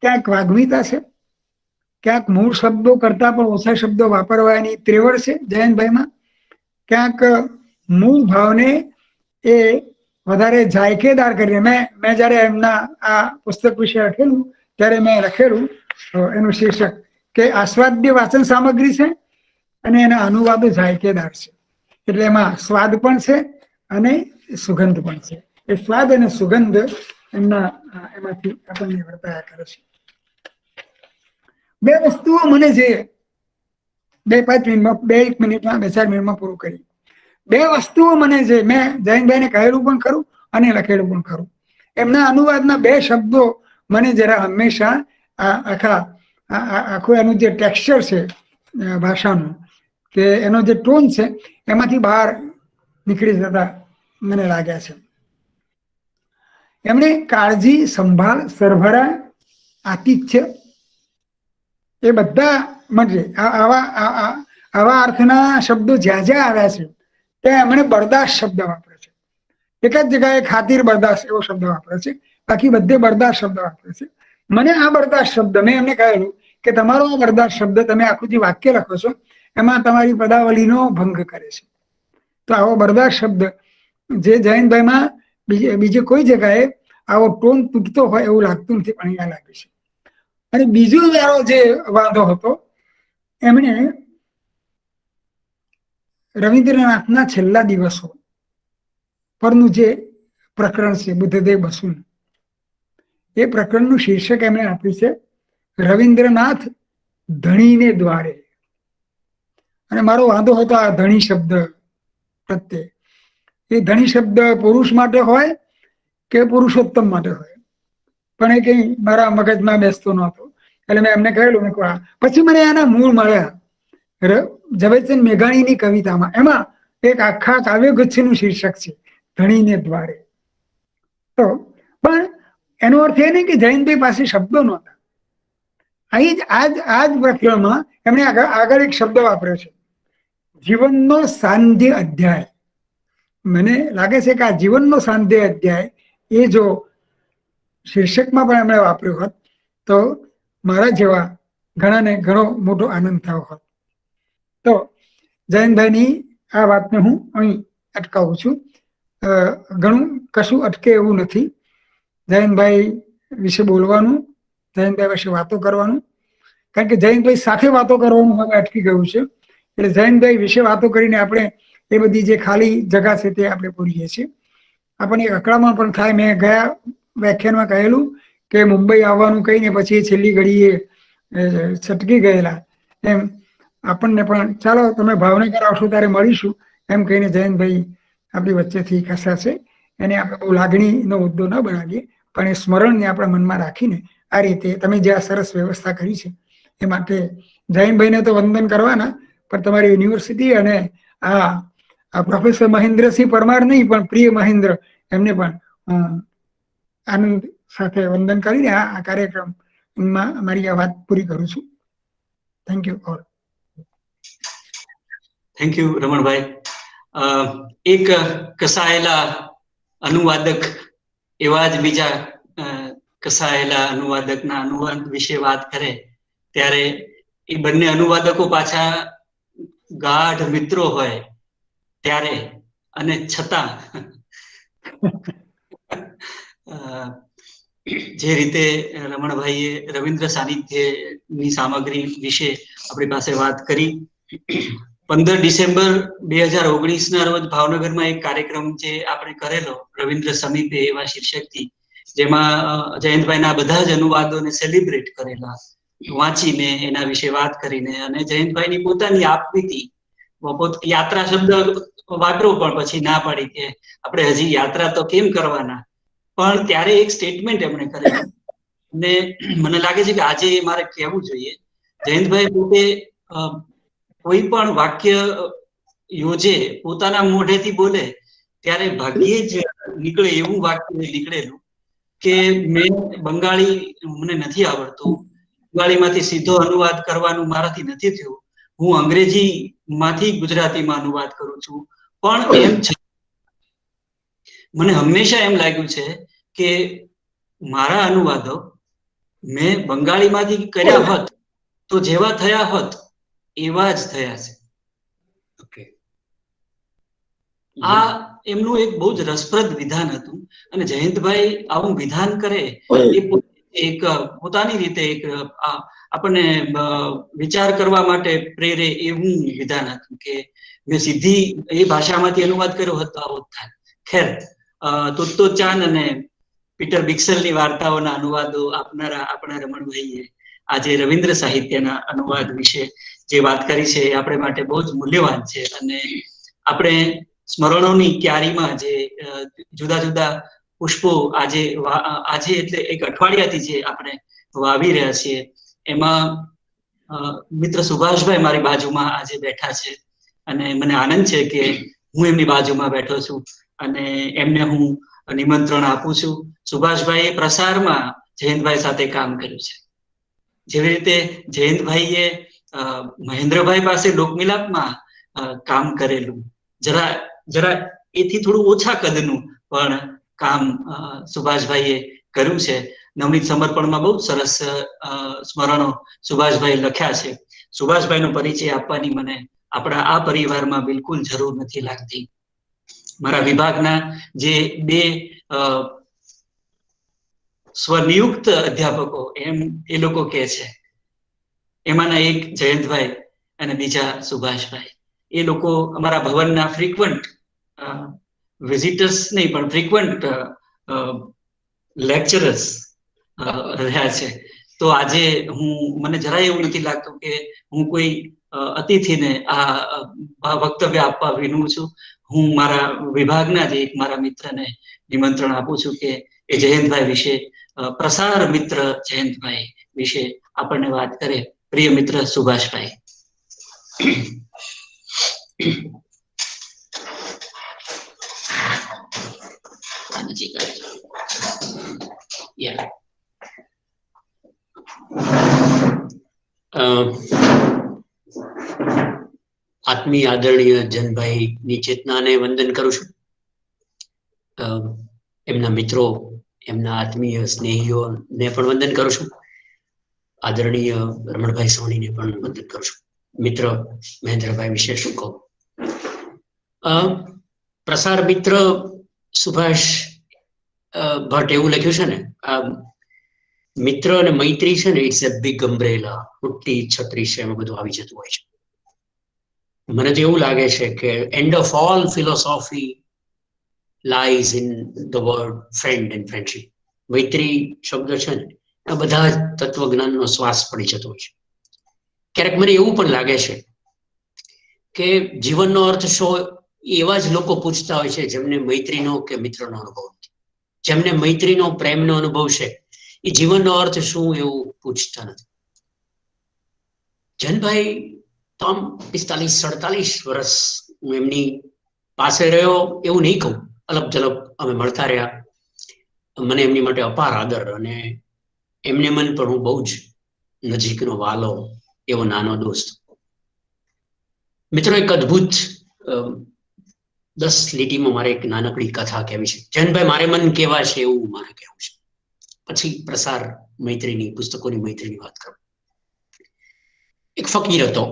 ક્યાંક વાગ્મીતા છે, ક્યાંક મૂળ શબ્દો કરતા પણ ઓછા શબ્દો વાપરવાની ત્રેવડ છે જયંતભાઈમાં, ક્યાંક મૂળ ભાવને એ વધારે જાયકેદાર કરીને મેં જયારે એમના આ પુસ્તક વિશે લખેલું ત્યારે મેં લખેલું એનું શીર્ષક કે આસ્વાદ્ય વાંચન સામગ્રી છે અને એના અનુવાદો જાયકેદાર છે. એટલે એમાં સ્વાદ પણ છે અને સુગંધ પણ છે. એ સ્વાદ અને સુગંધ એમાંથી આપણને વર્તાયા કરે છે. બે વસ્તુઓ મને છે, 2-5 મિનિટમાં, 2-1 મિનિટમાં, 2-4 મિનિટમાં પૂરું કરી. બે વસ્તુઓ મને છે, મેં જયંતભાઈને કહેલું પણ ખરું અને લખેલું પણ ખરું. એમના અનુવાદના 2 શબ્દો મને જરા હંમેશા આખું એનું જે ટેક્સચર છે ભાષાનું, કે એનો જે ટોન છે એમાંથી બહાર નીકળી જતા મને લાગ્યા છે. એમણે કાળજી, સંભાળ, સરભરા, આતિથ્ય એ બધા માટે આવા અર્થના શબ્દો જ્યાં જ્યાં આવ્યા છે ત્યાં એમણે બરદાસ્ત શબ્દ વાપરે છે. એક જ જગ્યાએ ખાતીર બરદાસ્ત એવો શબ્દ વાપરે છે, બાકી બધે બરદાસ્ત શબ્દ વાપરે છે. મને આ બરદાસ્ત શબ્દ, મેં એમને કહેલું કે તમારો આ બરદાસ્ત શબ્દ તમે આખું જે વાક્ય લખો છો એમાં તમારી પદાવલીનો ભંગ કરે છે. તો આવો બરદાસ્ત શબ્દ જે જયંતભાઈમાં બીજે કોઈ જગ્યાએ આવો ટોન તૂટતો હોય એવું લાગતું નથી, પણ અહીંયા લાગે છે. અને બીજો મારો જે વાંધો હતો, એમણે રવિન્દ્રનાથના છેલ્લા દિવસો પરનું જે પ્રકરણ છે બુદ્ધદેવ બસુનું, એ પ્રકરણનું શીર્ષક એમણે આપ્યું છે રવિન્દ્રનાથ ધણીને દ્વારે. અને મારો વાંધો હતો આ ધણી શબ્દ પ્રત્યે. એ ધણી શબ્દ પુરુષ માટે હોય કે પુરુષોત્તમ માટે હોય, પણ એ કઈ મારા મગજમાં બેસતો નહોતો. એટલે મેં એમને કહેલું, મેં કહ્યું. પછી મને એના મૂળ મળ્યા ઝવેરચંદ મેઘાણીની કવિતામાં. એમાં એક આખા કાવ્યગુચ્છનું શીર્ષક છે ધણીને દ્વારે. તો પણ એનો અર્થ એ નહીં કે જયંતભાઈ પાસે શબ્દો નહોતા. અહીં આ જ પ્રકરણમાં એમણે આગળ એક શબ્દ વાપર્યો છે, જીવનનો સાંધ્ય અધ્યાય. મને લાગે છે કે આ જીવનનો સાંધ્ય અધ્યાય એ જો શીર્ષકમાં પણ એમણે વાપર્યું હોત તો મારા જેવા ઘણાને ઘણો મોટો આનંદ થયો હોત. તો જયંતભાઈની આ વાતને હું અહીં અટકાવું છું. ઘણું કશું અટકે એવું નથી. જયંતભાઈ વિશે બોલવાનું, જયંતભાઈ વિશે વાતો કરવાનું, કારણ કે જયંતભાઈ સાથે વાતો કરવાનું હવે અટકી ગયું છે. એટલે જયંતભાઈ વિશે વાતો કરીને આપણે એ બધી જે ખાલી જગા છે તે આપણે પૂરીએ છીએ. આપણને એક અકળામણ પણ થાય. મેં ગયા વ્યાખ્યાનમાં કહેલું કે મુંબઈ આવવાનું કહીને પછી છેલ્લી ઘડીએ છટકી ગયેલા, એમ આપણને પણ ચાલો તમે ભાવનગર આવશો ત્યારે મળીશું એમ કહીને જયંતભાઈ આપણી વચ્ચેથી ખસ્યા છે. એને આપણે બહુ લાગણીનો મુદ્દો ન બનાવીએ, પણ એ સ્મરણને આપણા મનમાં રાખીને આ રીતે તમે જે આ સરસ વ્યવસ્થા કરી છે એ માટે જયંતભાઈને તો વંદન કરવાના, પણ તમારી યુનિવર્સિટી અને આ પ્રોફેસર મહેન્દ્રસિંહ પરમાર નહીં પણ પ્રિય મહેન્દ્ર, એમને પણ આનંદ સાથે વંદન કરીને આ કાર્યક્રમમાં મારી આ વાત પૂરી કરું છું. Thank you all.
Thank you Ramanbhai. એક કસાયેલા અનુવાદક એવા જ બીજા કસાયેલા અનુવાદકના અનુવાદ વિશે વાત કરે ત્યારે એ બંને અનુવાદકો પાછા ગાઢ મિત્રો હોય ત્યારે, અને છતાં જે રીતે રમણભાઈએ રવિન્દ્ર સાનિધ્યની સામગ્રી વિશે આપણી પાસે વાત કરી. 15 ડિસેમ્બર 2019 ના રોજ ભાવનગરમાં એક કાર્યક્રમ જે આપણે કરેલો રવિન્દ્ર સમીપે એવા શીર્ષકથી, જેમાં જયંતભાઈના બધા જ અનુવાદોને સેલિબ્રેટ કરેલા, વાંચીને એના વિશે વાત કરીને, અને જયંતભાઈની પોતાની આપવીતી, યાત્રા શબ્દ વાપરો પણ પછી ના પાડી કે આપણે હજી યાત્રા તો કેમ કરવાના, પણ ત્યારે એક સ્ટેટમેન્ટ એમણે કરેલું અને મને લાગે છે કે આજે મારે કહેવું જોઈએ. જયંતભાઈ પોતે કોઈ પણ વાક્ય યોજે, પોતાના મોઢેથી બોલે ત્યારે ભાગ્યે જ નીકળે એવું વાક્ય નીકળેલું કે મેં બંગાળી મને નથી આવડતું, બંગાળીમાંથી સીધો અનુવાદ કરવાનું મારાથી નથી થયું, હું અંગ્રેજી માંથી ગુજરાતીમાં અનુવાદ કરું છું, પણ એમ મને હંમેશા એમ લાગ્યું છે કે મારા અનુવાદો મેં બંગાળીમાંથી કર્યા હોત તો જેવા થયા હોત એવા જ થયા છે.
ઓકે.
આ એમનું એક બહુ જ રસપ્રદ વિધાન હતું અને જયંતભાઈ આવું વિધાન કરે એ એક પોતાની રીતે એક આપણને વિચાર કરવા માટે પ્રેરે એવું વિધાન હતું કે મેં સીધી એ ભાષામાંથી અનુવાદ કર્યો હતો આવો થાય. ખેર, તોત્તો ચાન અને પીટર બિક્સલની વાર્તાઓના અનુવાદો આપનારા આપણા રમણભાઈએ આજે રવિન્દ્ર સાહિત્યના અનુવાદ વિશે જે વાત કરી છે એ આપણે માટે બહુ જ મૂલ્યવાન છે. અને આપણે સ્મરણોની ક્યારીમાં જે જુદા જુદા પુષ્પો આજે એટલે એક અઠવાડિયાથી જે આપણે વાવી રહ્યા છીએ એમાં મિત્ર સુભાષભાઈ મારી બાજુમાં આજે બેઠા છે અને મને આનંદ છે કે હું એમની બાજુમાં બેઠો છું અને એમને હું નિમંત્રણ આપું છું. સુભાષભાઈએ પ્રસારમાં જયંતભાઈ સાથે કામ કર્યું છે. જેવી રીતે જયંતભાઈએ મહેન્દ્રભાઈ પાસે લોકમિલાપમાં કામ કરેલું, જરા એથી થોડું ઓછા કદનું પણ કામ સુભાષભાઈએ કર્યું છે. નવનીત સમર્પણમાં બહુ સરસ સ્મરણો સુભાષભાઈ લખ્યા છે. સુભાષભાઈનો પરિચય આપવાની મને આપણા આ પરિવારમાં બિલકુલ જરૂર નથી લાગતી. મારા વિભાગના જે બે સ્વનિયુક્ત અધ્યાપકો એમ એ લોકો કહે છે, એમાંના એક જયંતભાઈ અને બીજા સુભાષભાઈ, એ લોકો અમારા ભવનના ફ્રીક્વન્ટ વિઝિટર્સ નહીં પણ ફ્રીક્વન્ટ લેક્ચરર્સ રહ્યા છે. તો આજે મને જરાય એવું નથી લાગતું કે હું કોઈ અતિથિને આ વક્તવ્ય આપવા વિનું છું. હું મારા વિભાગના જે એક મારા મિત્રને નિમંત્રણ આપું છું કે એ જયંતભાઈ વિશે, પ્રસાર મિત્ર જયંતભાઈ વિશે આપણને વાત કરે. પ્રિય મિત્ર સુભાષભાઈ.
આત્મીય આદરણીય જનભાઈ ની ચેતનાને વંદન કરું છું. એમના મિત્રો, એમના આત્મીય સ્નેહીઓને પણ વંદન કરું છું. આદરણીય રમણભાઈ સોનીને પણ વંદન કરું છું. મિત્ર મહેન્દ્રભાઈ વિશે શું કહું? પ્રસાર મિત્ર સુભાષ ભટ્ટ એવું લખ્યું છે ને, મિત્ર અને મૈત્રી છે ને, ઇટ્સ અ બિગ અમ્બ્રેલા, મોટી છત્રી છે, એમાં બધું આવી જતું હોય છે. મને તો એવું લાગે છે કે end of all philosophy lies in the word friend and friendship. મૈત્રી શબ્દ છે ને, આ બધા જ તત્વજ્ઞાનનો શ્વાસ પડી જતો હોય છે. ક્યારેક મને એવું પણ લાગે છે કે જીવનનો અર્થ શું, એવા જ લોકો પૂછતા હોય છે જેમને મૈત્રીનો કે મિત્રનો અનુભવ નથી. જેમને મૈત્રીનો, પ્રેમનો અનુભવ છે, એ જીવનનો અર્થ શું એવું પૂછતા નથી. જનભાઈ તો આમ 45-47 વર્ષ હું એમની પાસે રહ્યો એવું નહીં કહું. અલગ જલપ અમે મળતા રહ્યા. મને એમની માટે અપાર આદર, અને એમને મન પર હું બહુ જ નજીકનો વાલો એવો નાનો દોસ્ત. મિત્રો, એક અદ્ભુત 10 લીટીમાં મારે એક નાનકડી કથા કહેવી છે. જયંતભાઈ મારે મન કેવા છે એવું મારે કહેવું છે. પછી પ્રસાર મૈત્રીની, પુસ્તકોની મૈત્રીની વાત કરું. એક ફકીર હતો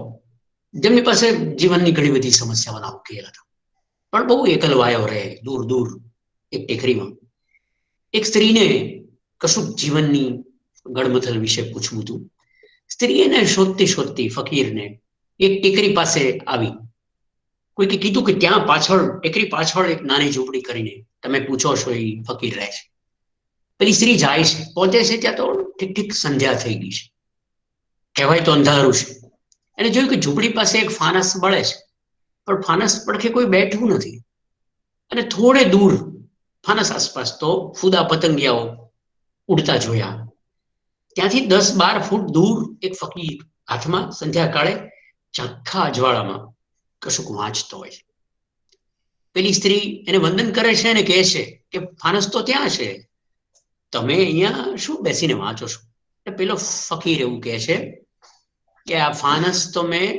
જેમની પાસે જીવનની ઘણી બધી સમસ્યાઓના ઉકેલ હતા, પણ બહુ એકલવાયો રહે દૂર દૂર એક ટેકરીમાં. એક સ્ત્રીને કશુંક જીવનની ગળમથલ વિશે પૂછવું હતું. સ્ત્રી એને શોધતી શોધતી ફકીરને એક ટેકરી પાસે આવી. કોઈકે કીધું કે ત્યાં પાછળ, ટેકરી પાછળ એક નાની ઝૂંપડી કરીને તમે પૂછો છો એ ફકીર રહે છે. પેલી સ્ત્રી જાય છે, પહોંચે છે ત્યાં તો ઠીક ઠીક સંધ્યા થઈ ગઈ છે, કહેવાય તો અંધારું છે. એને જોયું કે ઝૂંપડી પાસે એક ફાનસ બળે છે, પણ ફાનસ પડખે કોઈ બેઠું નથી. અને થોડે દૂર ફાનસ આસપાસ તો ફૂદા પતંગિયાઓ ઉડતા જોયા. ત્યાંથી 10-12 ફૂટ દૂર એક ફકીર હાથમાં સંધ્યાકાળે ઝાંખા અજવાળામાં કશુંક વાંચતો હોય છે. પેલી સ્ત્રી એને વંદન કરે છે અને કહે છે કે ફાનસ તો ત્યાં છે, તમે અહીંયા શું બેસીને વાંચો છો? પેલો ફકીર એવું કહે છે કે આ ફાનસ તો મેં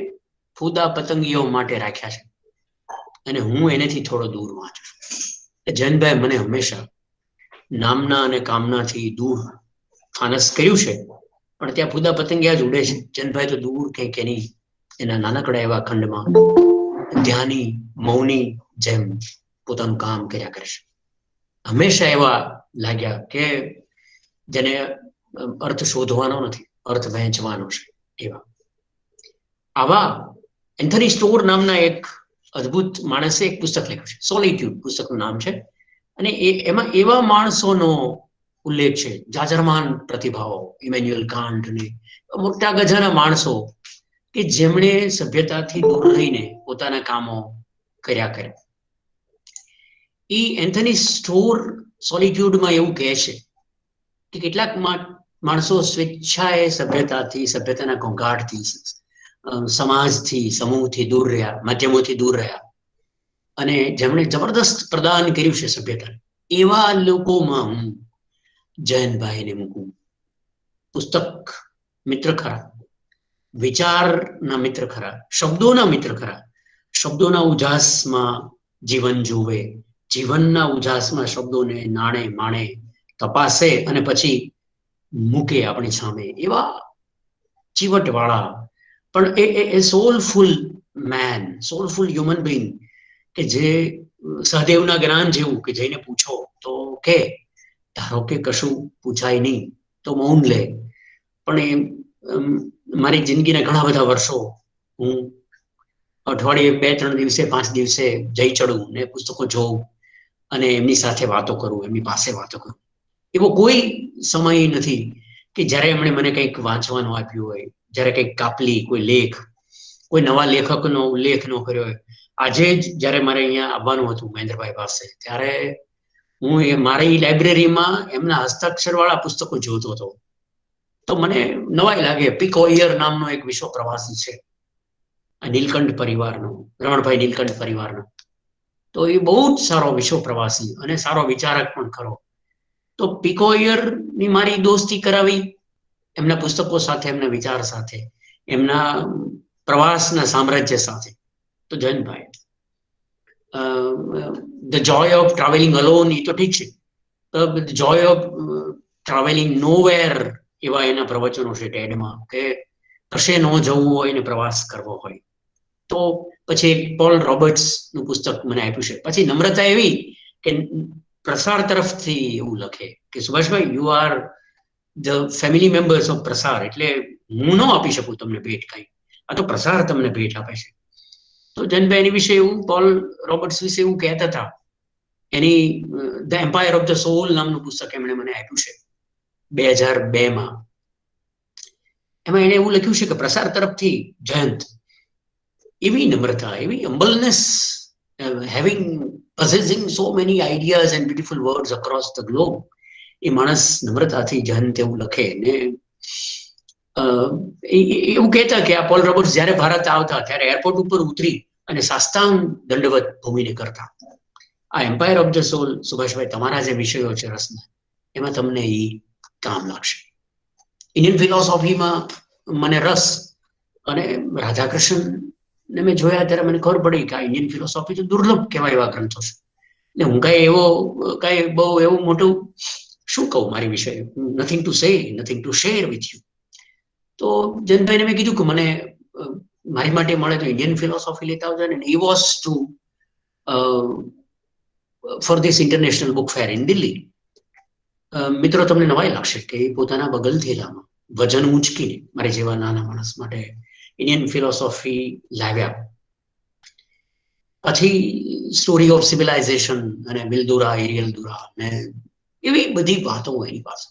ફૂદા પતંગીઓ માટે રાખ્યા છે અને હું એનેથી થોડો દૂર વાંચું છું. જનભાઈ મને હંમેશા નામના અને કામનાથી દૂર ફાનસ કર્યું છે, પણ ત્યાં ફૂદા પતંગિયા જ ઉડે છે. જનભાઈ તો દૂર કંઈક એની એના નાનકડા એવા ખંડમાં ધ્યાની મૌની જેમ પોતાનું કામ કર્યા કરે છે. હંમેશા એવા લાગ્યા કે જેને અર્થ શોધવાનો નથી, અર્થ વહેંચવાનો છે. એવા આવા એન્થની સ્ટોર નામના એક અદ્ભુત માણસે એક પુસ્તક લખ્યું છે, સોલિટ્યુડ પુસ્તકનું નામ છે. અને એમાં એવા માણસોનો ઉલ્લેખ છે, જાજરમાન પ્રતિભાઓ, ઇમેન્યુઅલ કાન્ટ ને મોટા ગજાના માણસો કે જેમણે સભ્યતાથી દૂર રહીને પોતાના કામો કર્યા કરે. એ એન્થની સ્ટોર સોલિટ્યુડમાં એવું કહે છે કે કેટલાક માણસો સ્વેચ્છાએ સભ્યતાના ઘોંઘાટથી, સમાજથી, સમૂહથી દૂર રહ્યા, માધ્યમોથી દૂર રહ્યા અને જેમણે જબરદસ્ત પ્રદાન કર્યું છે સભ્યતાને, એવા લોકોમાં હું જયંતભાઈને મૂકું. પુસ્તક મિત્ર ખરા, વિચારના મિત્ર ખરા, શબ્દોના મિત્ર ખરા. શબ્દોના ઉજાસમાં જીવન જુએ, જીવનના ઉજાસમાં શબ્દોને નાણે માણે, તપાસે અને પછી મૂકે આપણી સામે. એવા ચીવટવાળા પણ એ સોલફુલ મેન, સોલફુલ હ્યુમન બિંગ કે જે સહદેવના જ્ઞાન જેવું કે જઈને પૂછો તો કે, ધારો કે કશું પૂછાય નહીં તો મૌન લે. પણ એ મારી જિંદગીના ઘણા બધા વર્ષો હું અઠવાડિયે 2-3 દિવસે 5 દિવસે જઈ ચડું ને પુસ્તકો જોઉં અને એમની સાથે વાતો કરું, એમની પાસે વાતો કરું. એવો કોઈ સમય નથી કે જ્યારે એમણે મને કંઈક વાંચવાનું આપ્યું હોય, જ્યારે કંઈક કાપલી, કોઈ લેખ, કોઈ નવા લેખકનો ઉલ્લેખ ન કર્યો હોય. આજે જ જ્યારે મારે અહીંયા આવવાનું હતું મહેન્દ્રભાઈ પાસે, ત્યારે હું મારી લાઇબ્રેરીમાં એમના હસ્તાક્ષરવાળા પુસ્તકો જોતો હતો. તો મને નવાઈ લાગે. પિકોયર નામનો એક વિશ્વ પ્રવાસી છે, નીલકંઠ પરિવારનો, રમણભાઈ નીલકંઠ પરિવારનો. તો એ બહુ જ સારો વિશ્વ પ્રવાસી અને સારો વિચારક પણ ખરો. તો પિકોયરની મારી દોસ્તી કરાવી એમના પુસ્તકો સાથે, એમના વિચાર સાથે, એમના પ્રવાસના સામ્રાજ્ય સાથે. તો જયંતભાઈ, the joy of travelling alone એ તો ઠીક છે, the joy of travelling nowhere એવા એના પ્રવચનો છે ટેડમાં, કે કશે ન જવું હોય ને પ્રવાસ કરવો હોય. તો પછી એક પોલ રોબર્ટ્સનું પુસ્તક મને આપ્યું છે. પછી નમ્રતા એવી કે પ્રસાર તરફથી એવું લખે કે સુભાષભાઈ, you are the family members of Prasar, એટલે હું ન આપી શકું તમને ભેટ કાંઈ, આ તો પ્રસાર તમને ભેટ આપે છે. તો જયંતભાઈ એની વિશે એવું, પોલ રોબર્ટ્સ વિશે એવું કહેતા હતા. એની the empire of the soul નામનું પુસ્તક એમણે મને આપ્યું છે 2002માં. એમાં એને એવું લખ્યું છે કે પ્રસાર તરફથી જયંત એવી નમ્રતા, એવી હમ્બલનેસ, having possessing so many ideas and beautiful words across the globe, એ માણસ નમ્રતાથી જયંત એવું લખે ને એવું કહેતા કે આ પોલ રોબર્ટ્સ જ્યારે ભારત આવતા ત્યારે એરપોર્ટ ઉપર ઉતરી અને સાષ્ટાંગ દંડવત ભૂમિને કરતા. આ એમ્પાયર ઓફ ધ સોલ, સુભાષભાઈ, તમારા જે વિષયો છે રસના, એમાં તમને એ કામ લાગશે. ઇન્ડિયન ફિલોસોફીમાં મને રસ, અને રાધાકૃષ્ણ ને મેં જોયા ત્યારે મને ખબર પડી કે આ ઇન્ડિયન ફિલોસોફી તો દુર્લભ કહેવાય એવા ગ્રંથો છે. ને હું કાંઈ બહુ એવું મોટું શું કહું મારી વિશે, nothing to say, nothing to share with you. તો જયંતભાઈને મેં કીધું કે મને મારી માટે મળે તો ઇન્ડિયન ફિલોસોફી લેતા આવજો ને. He was to for this international book fair in Delhi. મિત્રો, તમને નવાઈ લાગશે કે એ પોતાના બગલ થેલામાં વજન ઊંચકીને મારી જેવા નાના માણસ માટે ઇન્ડિયન ફિલોસોફી લાવ્યા. પછી સ્ટોરી ઓફ સિવિલાઇઝેશન અને વિલદુરા, એરિયલ દુરા ને એવી બધી વાતો એની પાસે.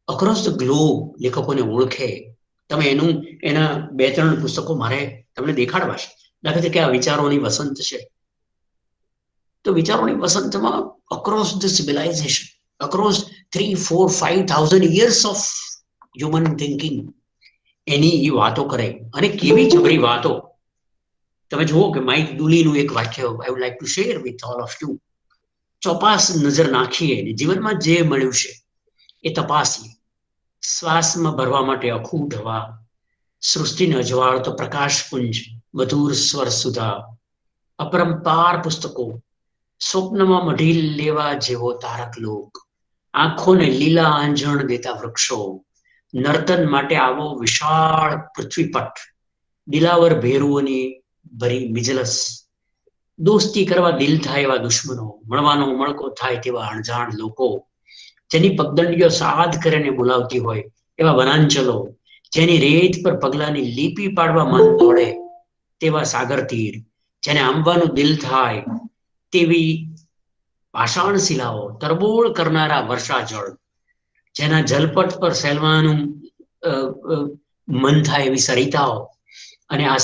અક્રોસ ધ ગ્લોબ લેખકોને ઓળખે. તમે એના 2-3 પુસ્તકો મારે તમને દેખાડવા છે. દાખલા તરીકે આ વિચારોની વસંત છે. તો વિચારોની વસંતમાં across the civilization, across 3-4-5,000 years of human thinking, એની એ વાતો કરે. અને કેવી જબરી વાતો. તમે જુઓ કે માઇક દુલીનું એક વાક્ય I would like to share with all of you. ચોપાસ નજર નાખીએ, જીવનમાં જે મળ્યું છે એ તપાસીએ. શ્વાસમાં ભરવા માટે અખૂટ હવા, સૃષ્ટિને અજવાળતો પ્રકાશપુંજ, મધુર સ્વર સુધા, અપરંપાર પુસ્તકો, સ્વપ્નમાં મઢી લેવા જેવો તારક લોક, આંખોને લીલા આંજણ દેતા વૃક્ષો, નર્તન માટે આવો વિશાળ પૃથ્વીપટ, દિલાવર ભેરુઓની ભરી મિજલસ, દોસ્તી કરવા દિલ થાય એવા દુશ્મનો, મળવાનો મળકો થાય તેવા અણજાણ લોકો, જેની પગદંડીઓ સાદ કરીને બોલાવતી હોય એવા વનાંચલો, જેની રેત પર પગલાની લીપી પાડવા મન દોડે તેવા સાગર તીર, જેને આંબવાનું દિલ થાય તેવી પાષાણ શિલાઓ, તરબોળ કરનારા વર્ષા જળ, જેના જલપટ પર સહેલવાનું મન થાય એવી સરિતાઓ, અને આ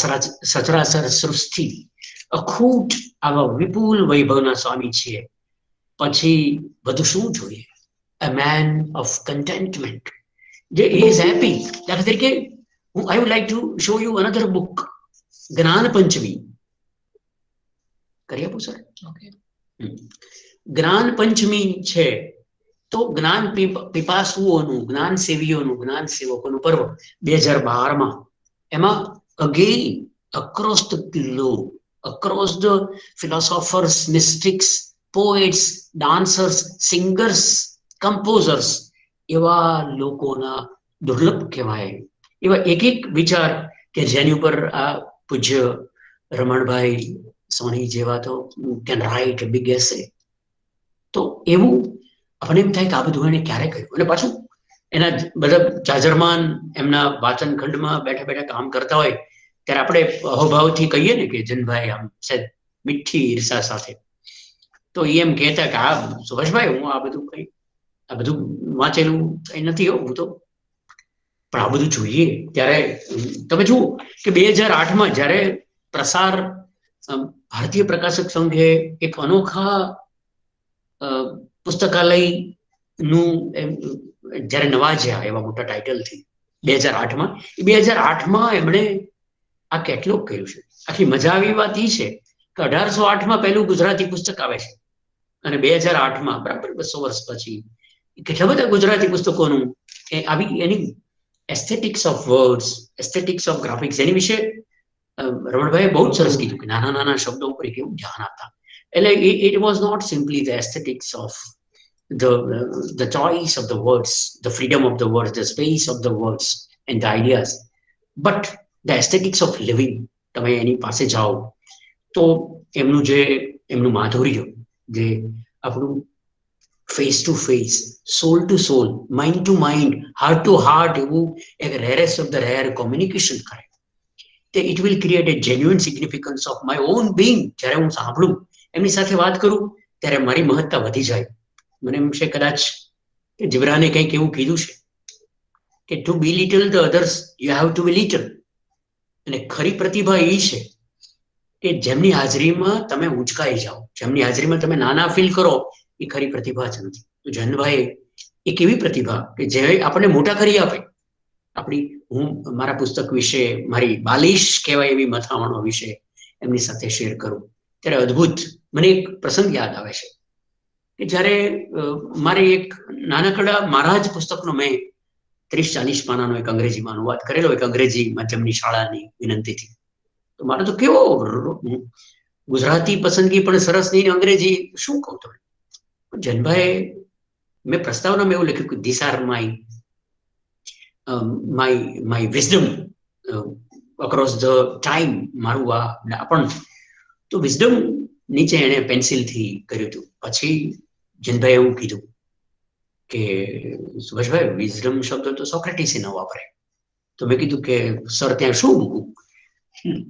સચરાચર સૃષ્ટિ અખૂટ આવા વિપુલ વૈભવના સ્વામી છીએ. પછી બધું શું જોઈએ? A man of contentment. જે is happy. દાખલા તરીકે I would like to show you another book, જ્ઞાન પંચમી. કરી આપું સર? જ્ઞાન પંચમી છે તો જ્ઞાન પીપાસુઓનું, જ્ઞાન સેવીઓનું, જ્ઞાન સેવકોનું પર્વ 2012માં. એમાં again across the globe, across the philosophers, mystics, poets, dancers, singers, composers, એવા લોકોના દુર્લભ કહેવાય એવા એક એક વિચાર કે જેની ઉપર આ પૂજ્ય રમણભાઈ સોની જેવા તો કેન રાઇટ બિગ એસે. તો એવું આપણે એમ થાય કે આ બધું એને ક્યારે કર્યું. અને પાછું એના બધા જાજરમાન એમના વાચન ખંડમાં બેઠા બેઠા કામ કરતા હોય ત્યારે આપણે અહોભાવથી કહીએ ને કે જનભાઈ આમ છે મીઠી ઈર્ષા સાથે, તો એમ કહેતા કે આ સુભાષભાઈ હું આ બધું વાંચેલું કઈ નથી હું તો, પણ આ બધું જોઈએ ત્યારે તમે જુઓ કે 2008માં જ્યારે પ્રસાર ભારતીય પ્રકાશક સંઘે એક અનોખા પુસ્તકાલયનું જ્યારે નવાજ્યા એવા મોટા ટાઇટલથી 2008માં, એ 2008માં એમણે આ કેટલોગ કર્યું છે. આખી મજા આવી વાત એ છે કે 1808માં પહેલું ગુજરાતી પુસ્તક આવે છે અને 2008માં બરાબર 200 વર્ષ પછી કેટલા બધા ગુજરાતી પુસ્તકોનું આવી એની એસ્થેટિક્સ ઓફ વર્ડ્સ, એસ્થેટિક્સ ઓફ ગ્રાફિક્સ, એની વિશે રમણભાઈએ બહુ જ સરસ કીધું કે નાના નાના શબ્દો ઉપર કેવું ધ્યાન આપતા. એટલે it was not simply the aesthetics of the choice of the words, the freedom of the words, the space of the words and the ideas, but the aesthetics of living. તમે એની પાસે જાઓ તો એમનું માધુર્ય, જે આપણું face to face, soul to soul, mind to mind, heart to heart એવું એક rarest of the rare communication કરે, તે it will create a genuine significance of my own being. જ્યારે હું સાંભળું, એમની સાથે વાત કરું ત્યારે મારી મહત્તા વધી જાય. મને એમ છે કદાચ કે જીબ્રાને કંઈક એવું કીધું છે કે to be little the others you have to be little. અને ખરી પ્રતિભા એ છે કે જેમની હાજરીમાં તમે ઉંચકાઈ જાઓ, જેમની હાજરીમાં તમે નાના ફીલ કરો, એ ખરી પ્રતિભા જ નથી. તો જયંતભાઈ એક એવી પ્રતિભા કે જે આપણને મોટા કરી આપે. હું મારા પુસ્તક વિશે, મારી બાલિશ કહેવાય એવી મથામણો વિશે એમની સાથે શેર કરું ત્યારે અદ્ભુત મને એક પ્રસંગ યાદ આવે છે કે જ્યારે મારે એક નાનકડા મારા જ પુસ્તકનો મેં 30-40 પાનાનો એક અંગ્રેજીમાં અનુવાદ કરેલો, એક અંગ્રેજી માધ્યમની શાળાની વિનંતીથી. તો મારે તો કેવો ગુજરાતી પસંદગી પણ સરસ નહીં, અંગ્રેજી શું કહું તમે. જનભાઈ મેં પ્રસ્તાવનામાં એવું લખ્યું કે this are my wisdom across the time, મારું આ પણ. તો વિઝડમ નીચે એણે પેન્સિલથી કર્યું હતું. પછી જનભાઈ એવું કીધું કે સુભાષભાઈ વિઝડમ શબ્દ તો સોક્રેટીસે ન વાપરે. તો મેં કીધું કે સર ત્યાં શું મૂકું?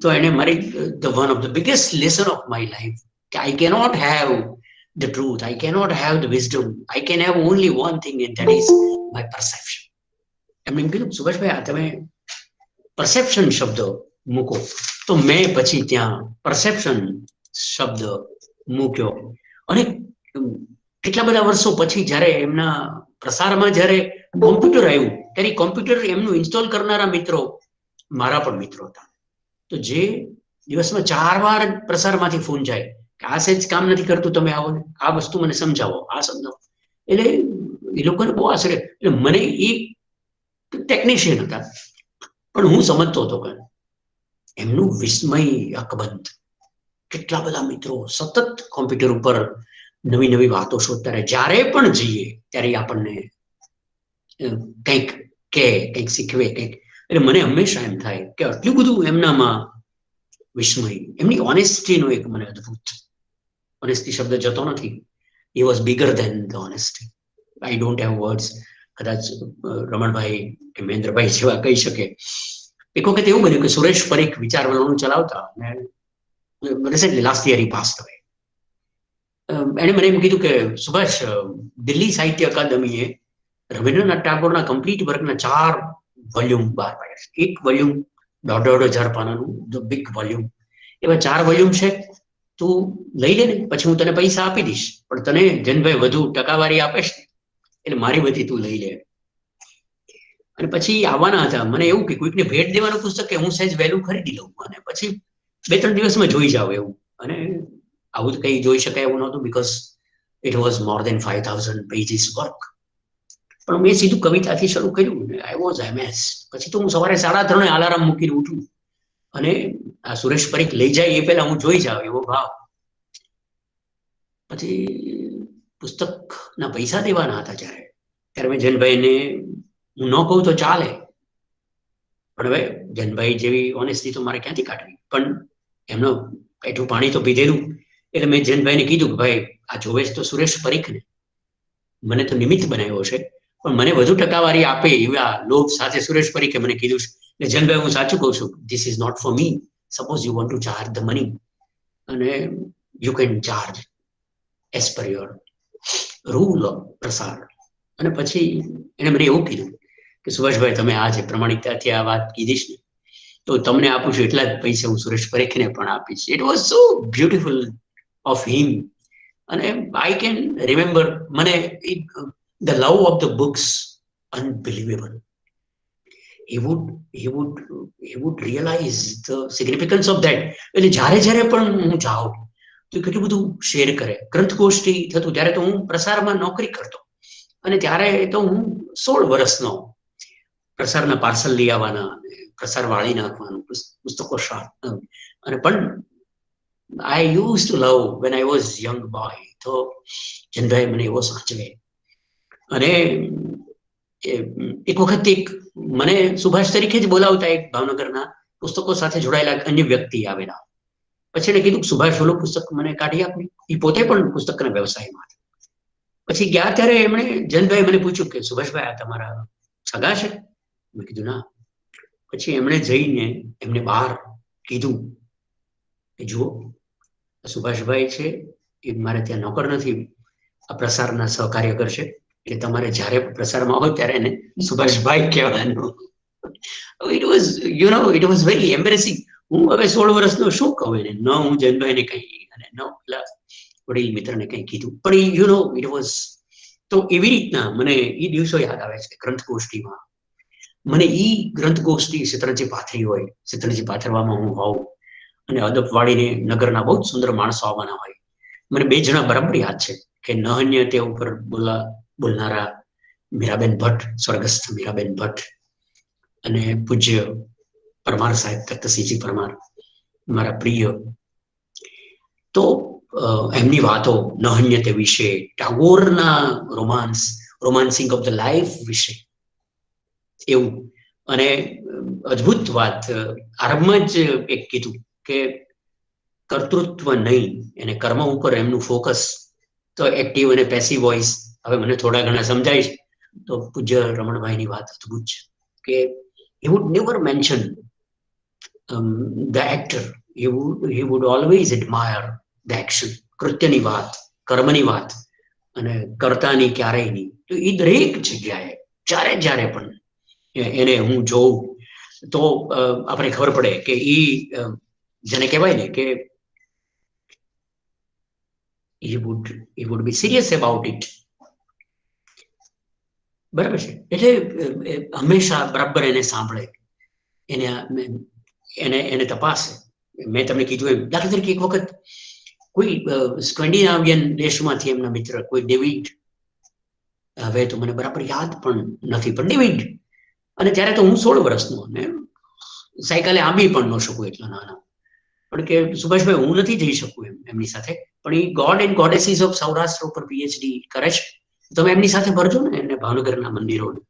તો એને મારી the one of the biggest lesson of my life કે I cannot have the truth, I cannot have the wisdom, I can have only one thing and that is my perception. એમને એમ કીધું સુભાષભાઈ આ તમે પરસેપ્શન શબ્દ મૂકો. તો મેં પછી ત્યાં પરસેપ્શન શબ્દ મૂક્યો. અને કેટલા બધા વર્ષો પછી જ્યારે એમના પ્રસારમાં જ્યારે કોમ્પ્યુટર આવ્યું ત્યારે કોમ્પ્યુટર એમનું ઇન્સ્ટોલ કરનારા મિત્રો મારા પણ મિત્રો હતા. તો જે દિવસમાં 4 વાર પ્રસારમાંથી ફોન જાય કે આ સેજ કામ નથી કરતું, તમે આવો ને આ વસ્તુ મને સમજાવો, આ સમજાવો. એટલે એ લોકોને બહુ આશરે. એટલે મને એ ટેકનિશિયન હતા પણ હું સમજતો હતો કે એમનું વિસ્મય અકબંધ. કેટલા બધા મિત્રો સતત કોમ્પ્યુટર ઉપર નવી નવી વાતો શોધતા રહે. જ્યારે પણ જઈએ ત્યારે આપણને કંઈક કંઈક શીખવે કંઈક. એટલે મને હંમેશા એમ થાય કે આટલું બધું એમનામાં વિસ્મય, એમની ઓનેસ્ટીનો એક મને અદભુત, ઓનેસ્ટી શબ્દ જતો નથી, he was bigger than the honesty. I don't have words. કદાચ રમણભાઈ કે મહેન્દ્રભાઈ જેવા કહી શકે. એક વખત એવું બન્યું કે સુરેશ પરીખ વિચાર વલણું ચલાવતા અને રિસેન્ટલી લાસ્ટ યર હી પાસ્ડ અવે. એણે મને એમ કીધું કે સુભાષ, દિલ્હી સાહિત્ય અકાદમીએ રવિન્દ્રનાથ ટાગોરના કમ્પ્લીટ વર્કના 4 વોલ્યુમ બહાર પાડ્યા છે. એક વોલ્યુમ 1,500 પાનાનું, ધ બિગ વોલ્યુમ. એવા 4 વોલ્યુમ છે, તું લઈ લે ને, પછી હું તને પૈસા આપી દઈશ, પણ તને જનભાઈ વધુ ટકાવારી આપે છે એટલે મારી બધી તું લઈ લે. અને પછી આવવાના હતા, મને એવું કે કોઈકને ભેટ દેવાનું પુસ્તક કે હું સહેજ વહેલું ખરીદી લઉં અને પછી 2-3 દિવસમાં જોઈ જાવ એવું. અને આવું તો કંઈ જોઈ શકાય એવું નહોતું, because it was more than 5,000 pages work. પણ મેં સીધું કવિતાથી શરૂ કર્યું. I was MS. પછી તો હું સવારે 3:30 અલાર્મ મૂકીને ઉઠું અને આ સુરેશ પરીખ લઈ જાય એ પહેલા હું જોઈ જાઉં એવો ભાવ. પછી પુસ્તકના પૈસા દેવાના હતા ત્યારે મેં જનભાઈને, હું ન કહું તો ચાલે, પણ હવે જનભાઈ જેવી ઓનેસ્ટી તો મારે ક્યાંથી કાઢવી, પણ એમનો પેટું પાણી તો પીધેલું. એટલે મેં જનભાઈને કીધું કે ભાઈ, આ જોવે તો સુરેશ પરીખને, મને તો નિમિત્ત બનાવ્યો છે, પણ મને વધુ ટકાવારી આપે એવા લોભ સાથે સુરેશ પરીખે મને કીધું છે. એટલે જનભાઈ, હું સાચું કહું છું, this is not for me. Suppose you want to charge the money અને you can charge as per your rule of Prasar. અને પછી એને મને એવું કીધું કે સુભાષભાઈ, તમે આ જે પ્રમાણિકતાથી આ વાત કીધીશ ને, તો તમને આપું છું એટલા જ પૈસા હું સુરેશ પરીખને પણ આપીશ. It was so beautiful of him. અને આઈ કેન રિમેમ્બર, મને the love of the books unbelievable. he would realize the significance of that. એટલે જ્યારે પણ હું જાઉં તો કેટલું બધું શેર કરે. ગ્રંથગોષ્ઠી થતું ત્યારે તો હું પ્રસારમાં નોકરી કરતો અને ત્યારે તો હું 16 વર્ષનો. પ્રસારના પાર્સલ લઈ આવવાના, પ્રસાર વાળી નાખવાનું, પુસ્તકો અને પણ I use to love when I was young boy. તો જનભાઈ મને એવો સાચવે. અને એક વખત મને સુભાષ તરીકે જ બોલાવતા એક ભાવનગરના પુસ્તકો સાથે જોડાયેલા અન્ય વ્યક્તિ આવેલા. પછી એને કીધું, સુભાષ ઓલું પુસ્તક મને કાઢી આપે. એ પોતે પણ પુસ્તકના વ્યવસાયમાં. પછી ગયા ત્યારે એમણે, જનભાઈ મને પૂછ્યું કે સુભાષભાઈ, આ તમારા સગા છે? મેં કીધું ના. પછી એમણે જઈને એમને બહાર કીધું કે જુઓ, સુભાષભાઈ છે એ મારે ત્યાં નોકર નથી, આ પ્રસારના સહકાર્યકર છે, એટલે તમારે જ્યારે પ્રસારમાં હોય ત્યારે એને સુભાષભાઈ કહેવાનું. It was very embarrassing. હું હવે 16 વર્ષનો શું કહું એને? ન હું જનભાઈને કહી અને ન પેલા વડીલ મિત્રને કંઈ કીધું, પણ ઇટ વોઝ. તો એવી રીતના મને એ દિવસો યાદ આવે છે ગ્રંથગોષ્ઠીમાં. મને ઈ ગ્રંથગોષ્ઠી શેત્રુંજી પાથરી હોય, શેત્રુંજી પાથરવામાં હું હોઉં અને અદબ વાળીને નગરના બહુ જ સુંદર માણસો આવવાના હોય. મને 2 જણા બરાબર યાદ છે કે નહન્ય તે ઉપર બોલનારા મીરાબેન ભટ્ટ, સ્વર્ગસ્થ મીરાબેન ભટ્ટ, અને પૂજ્ય પરમાર સાહેબ, તખ્તસિંહજી પરમાર, મારા પ્રિય. તો એમની વાતો નહન્યતે વિશે, ટાગોરના રોમાન્સિંગ ઓફ ધ લાઈફ વિશે એવું. અને અદ્ભુત વાત, આરંભમાં જ એક કીધું કે કર્તૃત્વ નહીં, એને કર્મ ઉપર એમનું ફોકસ. તો એક્ટિવ અને પેસિવ વોઇસ હવે મને થોડા ઘણા સમજાય છે. તો પૂજ્ય રમણભાઈની વાત અદ્ભુત છે કે he would never mention the actor. He would always admire the action. કૃત્યની વાત, કર્મની વાત અને કર્તાની ક્યારેય નહીં. તો એ દરેક જગ્યાએ જ્યારે પણ એને હું જોઉં તો આપણે ખબર પડે કે એ જેને કહેવાય ને કે he would be serious about it. બરાબર છે. એટલે હંમેશા બરાબર એને સાંભળે, એને તપાસે. મેં તમને કીધું એમ, દાખલા તરીકે એક વખત કોઈ સ્કેન્ડિનાવિયન દેશમાંથી એમના મિત્ર કોઈ ડેવિડ, હવે તો મને બરાબર યાદ પણ નથી, પણ ડેવિડ. અને ત્યારે તો હું 16 વર્ષનો અને સાયકલે આંબી પણ ન શકું એટલા નાના. પણ કે સુભાષભાઈ, હું નથી જઈ શકું એમની સાથે, પણ એ god and goddesses of Saurashtra ઉપર પીએચડી કરે છે. તમે એમની સાથે ભરજો ને એને ભાવનગરના મંદિરોને.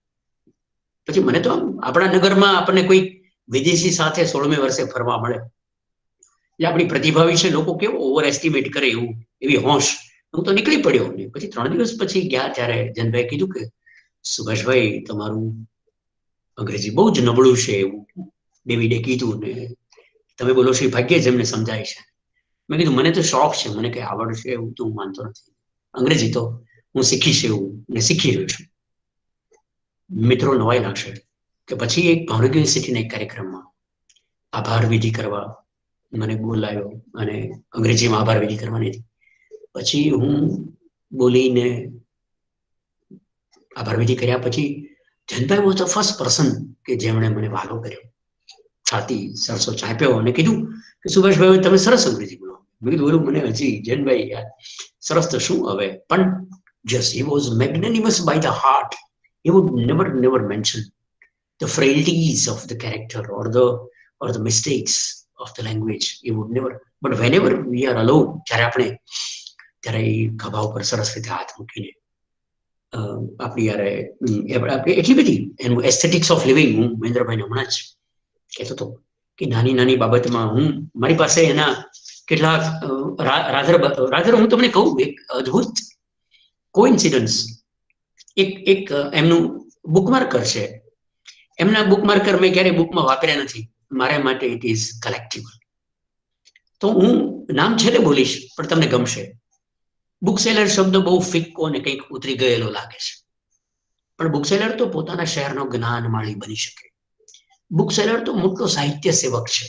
પછી મને તો આપણા નગરમાં આપણને કોઈ વિદેશી સાથે 16મે વર્ષે ફરવા મળે એટલે આપણી પ્રતિભા વિશે લોકો કેવો ઓવર એસ્ટિમેટ કરે એવી હોશ. હું તો નીકળી પડ્યો. ને પછી 3 દિવસ પછી ગયા ત્યારે જનભાઈ કીધું કે સુભાષભાઈ તમારું અંગ્રેજી બહુ જ નબળું છે એવું ડેવિડે કીધું ને તમે બોલો છો એ ભાગ્યે જ એમને સમજાય છે. મેં કીધું મને તો શોખ છે, મને કઈ આવડશે એવું તો હું માનતો નથી. અંગ્રેજી તો હું શીખીશ એવું ને શીખી રહ્યો છું. મિત્રો નવાઈ લાગશે કે પછી એક ભાવનગર યુનિવર્સિટીના એક કાર્યક્રમમાં આભાર વિધિ કરવા મને બોલાયો અને અંગ્રેજીમાં આભાર વિધિ કરવાની હતી. પછી હું બોલીને આભાર વિધિ કર્યા પછી જનભાઈ વોઝ ધ ફર્સ્ટ પર્સન કે જેમણે મને વાલો કર્યો, છાતી સરસો ચાંપ્યો અને કીધું કે સુભાષભાઈ તમે સરસ અંગ્રેજી બોલો. મેં કીધું મને હજી જનભાઈ યાર સરસ તો શું હવે, પણ just he was magnanimous by the heart. He would never mention the frailties of the character or the mistakes of the language. He would never. But whenever we are alone, ત્યારે એ ખભા ઉપર સરસ રીતે હાથ મૂકીને આપણી યારે એટલી બધી એનું એસ્થેટિક્સ ઓફ લિવિંગ હું મહેન્દ્રભાઈને હમણાં જ કહેતો હતો કે નાની નાની બાબતમાં મારી પાસે એના કેટલાક રાધર હું તમને કહું એક અદ્ભુત કોઇન્સિડન્સ. એક એમનું બુકમાર્કર છે. એમના બુકમાર્કર મેં ક્યારેય બુકમાં વાપર્યા નથી. મારા માટે ઇટ ઇઝ કલેક્ટિબલ. તો હું નામ છેલ્લે બોલીશ પણ તમને ગમશે. બુકસેલર શબ્દ બહુ ફિક્કો અને કંઈક ઉતરી ગયેલો લાગે છે, પણ બુકસેલર તો પોતાના શહેરનો જ્ઞાનમાળી બની શકે. બુકસેલર તો મોટો સાહિત્ય સેવક છે.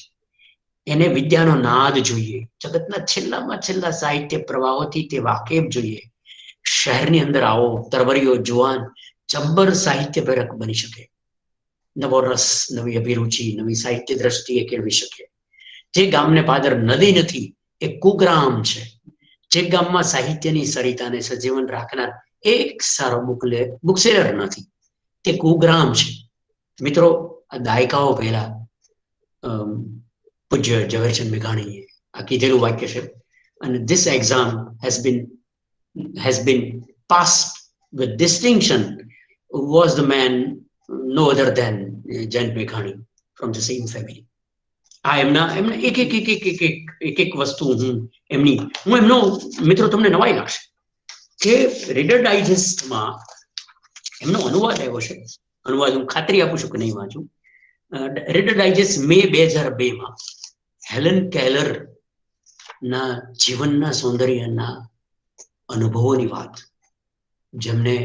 એને વિદ્યાનો નાદ જોઈએ, જગતના છેલ્લામાં છેલ્લા સાહિત્ય પ્રવાહોથી તે વાકેફ જોઈએ. શહેરની અંદર આવો તરવરીઓ જુવાન જબ્બર સાહિત્ય પ્રેરક બની શકે. નવો રસ, નવી અભિરુચિ, નવી સાહિત્ય દ્રષ્ટિએ કેળવી શકે. જે ગામને પાદર નદી નથી એ કુગ્રામ છે. જે ગામમાં સાહિત્યની સરિતાને સજીવન રાખનાર એક સારો બુકસેલર નથી તે કુગ્રામ છે. મિત્રો, આ દાયકાઓ પહેલા પૂજ્ય ઝવેરચંદ મેઘાણીએ આ કીધેલું વાક્ય છે અને this exam has been passed with distinction was the man no other than Jayant Meghani from the same family. આ એમના એક વસ્તુ હું એમનો મિત્રો તમને નવાઈ લાગશે કે રીડર ડાયજેસ્ટમાં એમનો અનુવાદ આવ્યો છે. અનુવાદ હું ખાતરી આપું છું કે નહીં વાંચું. રીડર ડાયજેસ્ટ મે 2002માં હેલન કેલર ના જીવનના સૌંદર્યના અનુભવોની વાત, જેમને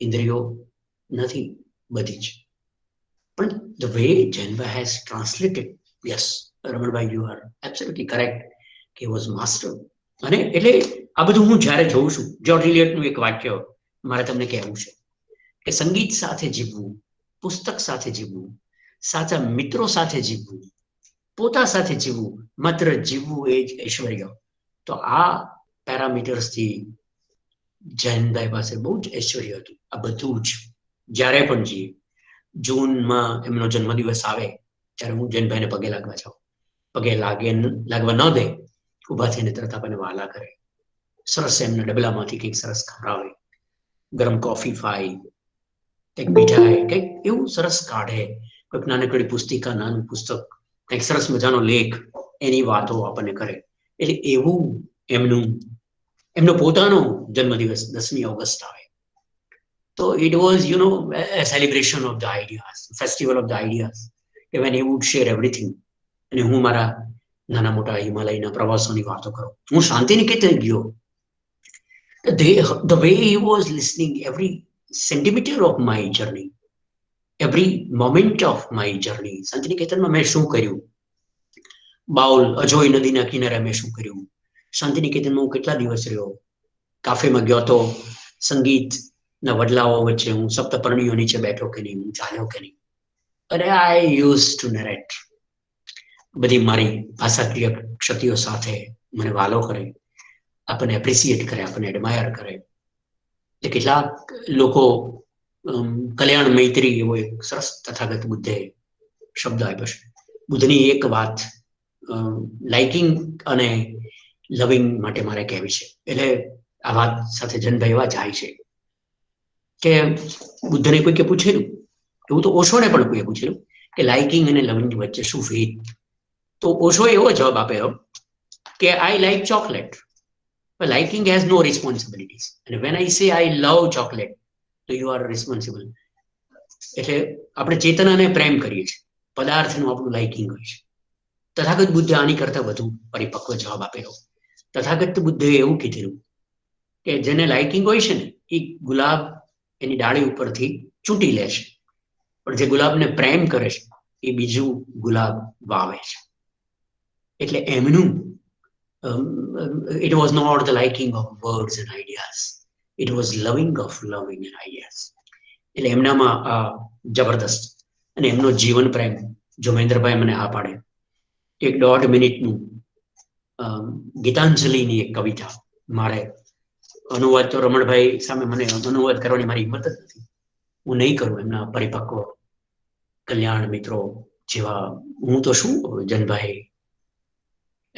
ઇન્દ્રિયો નથી બધી જ, પણ the way Janva has translated, yes, Ramanbhai, you are absolutely correct, he was master. અને એટલે આ બધું હું જ્યારે જોઉં છું, જ્યોર્જ ઇલિયટનું એક વાક્ય મારે તમને કહેવું છે કે સંગીત સાથે જીવવું, પુસ્તક સાથે જીવવું, સાચા મિત્રો સાથે જીવવું, પોતા સાથે જીવવું, માત્ર જીવવું એ જ ઐશ્વર્ય. તો આ પેરામીટર્સથી જૈનભાઈ પાસે બહુ જ ઐશ્વર્ય હતું. આ બધું જ જ્યારે પણ જીવે. જૂનમાં એમનો જન્મદિવસ આવે ત્યારે હું જૈનભાઈને પગે લાગવા જાઉં. પગે લાગવા ન દે, ઊભા થઈને તરત આપણને વાલા કરે. સરસ એમના ડબલામાંથી કંઈક સરસ ખવડાવે, ગરમ કોફી પાય, કંઈક મીઠાઈ, કંઈક એવું સરસ કાઢે, કોઈક નાનકડી પુસ્તિકા, નાનું પુસ્તક, કંઈક સરસ મજાનો લેખ, એની વાતો આપણને કરે. એટલે એવું એમનો પોતાનો જન્મદિવસ 10મી ઓગસ્ટ આવે તો it was a celebration of the ideas, festival of the ideas, when he would share everything. અને હું મારા નાના મોટા હિમાલયના પ્રવાસોની વાતો કરું. હું શાંતિનિકેતન ગયો. The way he was listening every centimeter of my journey, every moment of my journey. શાંતિનિકેતનમાં મેં શું કર્યું, બાઉલ અજોય નદીના કિનારે મેં શું કર્યું, શાંતિનિકેતનમાં હું કેટલા દિવસ રહ્યો, કાફેમાં ગયો તો સંગીતના વડલાઓ વચ્ચે હું સપ્તપર્ણીઓ નીચે બેઠો કે નહીં, હું ચાલ્યો કે નહીં. અને આઈ યુઝ ટુ નરેટ. બધી મારી ભાષાકીય ક્ષતિઓ સાથે મને વાલો કરે, આપણને એપ્રિસિએટ કરે, આપણને એડમાયર કરે. એ કેટલાક લોકો કલ્યાણ મૈત્રી એવો એક સરસ તથાગત બુદ્ધે શબ્દ આપ્યો છે. બુદ્ધની એક વાત લાઇકિંગ અને લવિંગ માટે મારે કહેવી છે. એટલે આ વાત સાથે જનભાઈ એવા જાય છે કે બુદ્ધને કોઈકે પૂછેલું, એવું તો ઓશોને પણ કોઈએ પૂછેલું કે લાઇકિંગ અને લવિંગ વચ્ચે શું ભેદ? તો ઓશો એવો જવાબ આપ્યો કે I like chocolate, liking has no responsibilities, અને when I say I love chocolate તો યુ આર રિસ્પોન્સિબલ. એટલે આપણે ચેતનાને પ્રેમ કરીએ છીએ, પદાર્થનું આપણું લાઇકિંગ હોય છે. તથાગત બુદ્ધે આની કરતા વધુ પરિપક્વ જવાબ આપેલો. તથાગત બુદ્ધે એવું કીધેલું કે જેને લાઇકિંગ હોય છે ને એ ગુલાબ એની ડાળી ઉપરથી ચૂંટી લે છે, પણ જે ગુલાબને પ્રેમ કરે છે એ બીજું ગુલાબ વાવે છે. એટલે એમનું it was not the liking of words and ideas, it was loving of loving and ideas. એટલે એમનામાં આ જબરદસ્ત અને એમનો જીવન પ્રેમ જો મહેન્દ્રભાઈ મને આ પાડે 1.5 મિનિટનું ગીતાંજલિની એક કવિતા મારે અનુવાદ તો રમણભાઈ સામે મને અનુવાદ કરવાની મારી હિંમત જ નથી, હું નહીં કરું. એમના પરિપક્વ કલ્યાણ મિત્રો જેવા હું તો શું જનભાઈ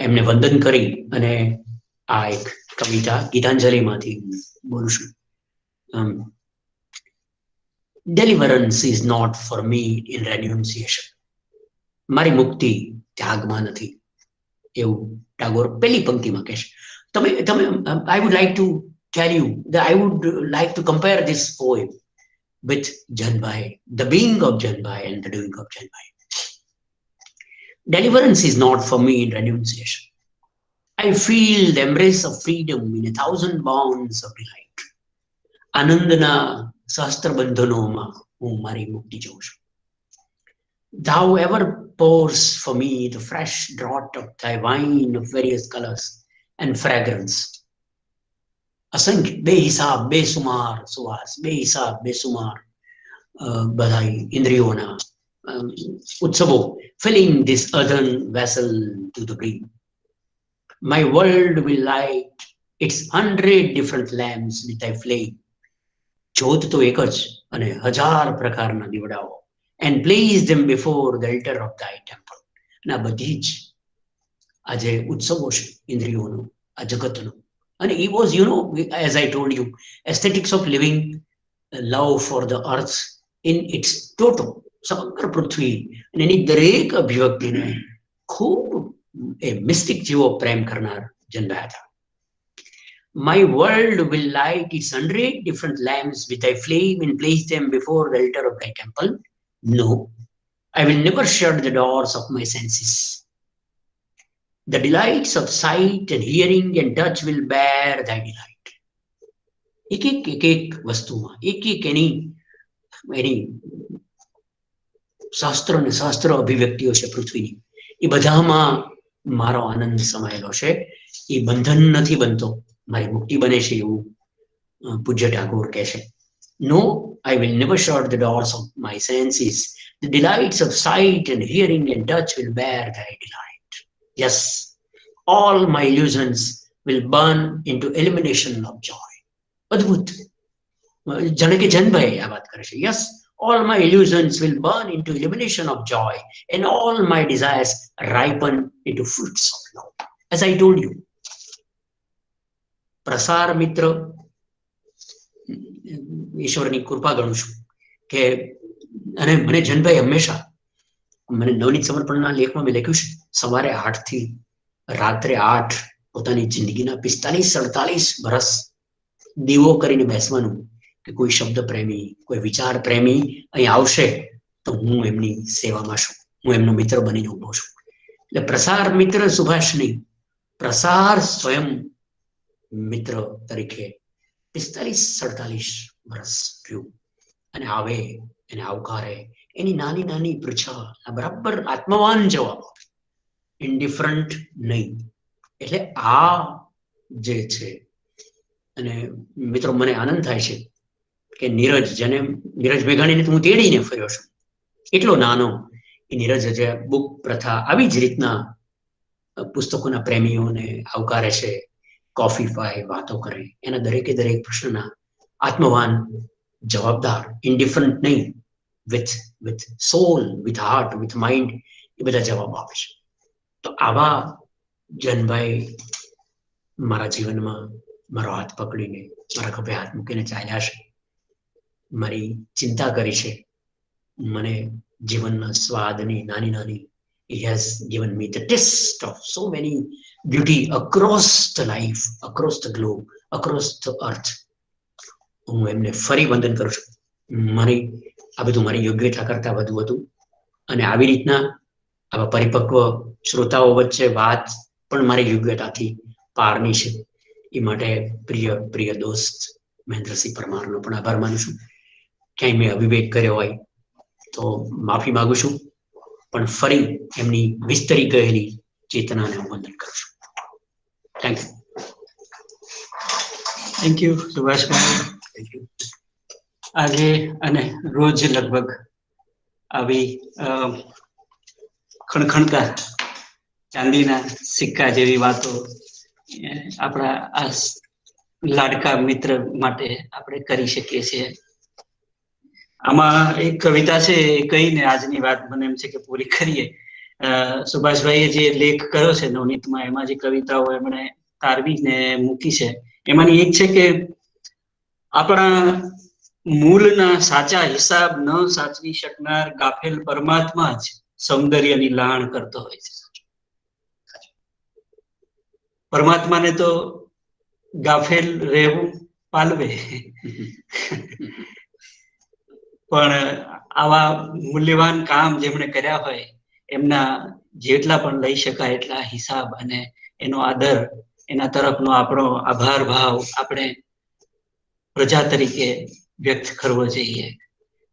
એમને વંદન કરી અને આ એક કવિતા ગીતાંજલિમાંથી બોલું છું. Deliverance is not for me in renunciation. મારી મુક્તિ ત્યાગમાં નથી એવું ટાગોર પહેલી પંક્તિમાં કહેશે. I would like to tell you that I would like to compare this poem with Janbhai, the being of Janbhai and the doing of Janbhai. Deliverance is not for me in renunciation. I feel the embrace of freedom in 1,000 bonds of delight. Anandana sahastra bandhanoma હું મારી મુક્તિ જોઉં છું. Thou ever pours for me the fresh draught of thy wine of various colors and fragrance. અસંખ્ય બેહિસાબ બેસુમાર સુવાસ, બેહિસાબ બેસુમાર બધાઈ ઇન્દ્રિયોના ઉત્સવો filling this earthen vessel to the brim. My world will light its 100 different lamps with thy flame. જ્યોત તો એક જ અને 1000 પ્રકારના દીવડાઓ, and place them before the altar of thy temple. અને આ બધી જ આ જે ઉત્સવો છે ઇન્દ્રિયોનો, આ જગતનો. અને he was, as I told you, aesthetics of living, love for the earth in its total, સમગ્ર પૃથ્વી અને એની દરેક અભિવ્યક્તિને ખૂબ એ મિસ્ટિક જેવો પ્રેમ કરનાર જનભાઈ હતા. My world will light its 100 different lamps with thy flame and place them before the altar of thy temple. No, I will never shut the doors of my senses. The delights of sight and hearing and touch will bear thy delight. એક વસ્તુમાં એક એની શાસ્ત્ર અભિવ્યક્તિઓ છે પૃથ્વીની, એ બધામાં મારો આનંદ સમાયેલો છે. એ બંધન નથી બનતો, મારી મુક્તિ બને છે એવું પૂજ્ય ટાગોર કહે છે. No, I will never shut the doors of my senses. The delights of sight and hearing and touch will bear thy delight. Yes, all my illusions will burn into elimination of joy. અદ્ભુત, જાણે કે જનભાઈ આ વાત કરે છે. Yes, all my illusions will burn into elimination of joy and all my desires ripen into fruits of love. As I told you, પ્રસાર મિત્ર ઈશ્વરની કૃપા ગણું છું કે, અને મને જનભાઈ હંમેશા, મને નવનીત સમર્પણના લેખમાં મેં લખ્યું છે, સવારે 8 થી રાત્રે 8 પોતાની જિંદગીના 45-47 વર્ષ દીવો કરીને બેસવાનું કે કોઈ શબ્દ પ્રેમી, કોઈ વિચાર પ્રેમી અહીં આવશે તો હું એમની સેવામાં છું, હું એમનો મિત્ર બનીને ઉભો છું. એટલે પ્રસાર મિત્ર સુભાષ નહીં, પ્રસાર સ્વયં મિત્ર તરીકે 45-47 વર્ષ રહ્યું. અને આવે એને આવકારે, એની નાની નાની પૃચ્છા બરાબર આત્મવાન જવાબ, ઇન્ડિફરન્ટ નહીં. એટલે આ જે છે, અને મિત્રો મને આનંદ થાય છે કે નીરજ મેઘાણીને હું તેડીને ફર્યો છું, એટલો નાનો એ નીરજ જે બુક પ્રથા આવી જ રીતના પુસ્તકોના પ્રેમીઓને આવકારે છે, કોફી પાય, વાતો કરે, એના દરેકે દરેક પ્રશ્નના આત્મવાન જવાબદાર, ઇન્ડિફરન્ટ નહીં, with soul, with heart, with mind, એ બધા જવાબ આપે છે. તો આવા જનભાઈ મારા જીવનમાં મારો હાથ પકડીને મારા ખભે હાથ મૂકીને ચાલ્યા છે, મારી ચિંતા કરી છે, મને જીવનના સ્વાદની નાની નાની He has given me the taste of so many beauty across the life, across the globe, across the earth. હું એમને ફરી વંદન કરું છું. મારી આ બધું મારી યોગ્યતા કરતા વધુ હતું, અને આવી રીતના આવા પરિપક્વ શ્રોતાઓ વચ્ચે વાત પણ મારી યોગ્યતાથી પારની છે. એ માટે પ્રિય દોસ્ત મહેન્દ્રસિંહ પરમારનો પણ આભાર માનું છું. ક્યાંય મેં અવિવેક કર્યો હોય તો માફી માંગુ છું, પણ ફરી એમની વિસ્તરી ગયેલી ચેતનાને હું વંદન કરું છું. Thank you.
થેન્ક યુ સુભાષભાઈ. આજે અને રોજ લગભગ આવી ખણખણતા ચાંદીના સિક્કા જેવી વાતો આપણા આ લાડકા મિત્ર માટે આપણે કરી શકીએ છીએ. આમાં એક કવિતા છે, એ કહીને આજની વાત મને એમ છે કે પૂરી કરીએ. સુભાષભાઈએ જે લેખ કર્યો છે નવનીતમાં, એમાં જે કવિતાઓ એમણે તારવીને મૂકી છે, એમાંની એક છે કે આપણા મૂળના સાચા હિસાબ ન સાચવી શકનાર ગાફેલ પરમાત્મા જ સૌંદર્યની લાણ કરતો હોય છે. પરમાત્માને તો ગાફેલ રહેવું પાલવે, પણ આવા મૂલ્યવાન કામ જેમણે કર્યા હોય એમના જેટલા પણ લઈ શકાય એટલા હિસાબ અને એનો આદર, એના તરફનો આપણો આભાર ભાવ આપણે પ્રજા તરીકે વ્યક્ત કરવો જોઈએ.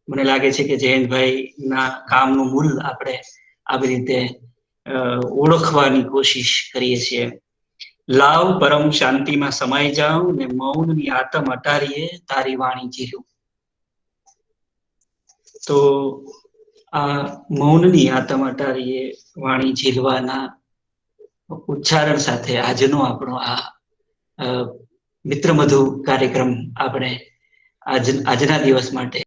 મને લાગે છે કે જયંતભાઈ ના કામનું મૂલ આપણે આવી રીતે ઓળખવાની કોશિશ કરીએ છીએ. લાવ પરમ શાંતિમાં સમાઈ જાઉં ને મૌનની આતમ અટારીએ તારી વાણી જીરું. તો આ મૌનની આતમ અટારીએ વાણી ઝીલવાના ઉચ્ચારણ સાથે આજનો આપણો આ મિત્ર મધુ કાર્યક્રમ આપણે આજના દિવસ માટે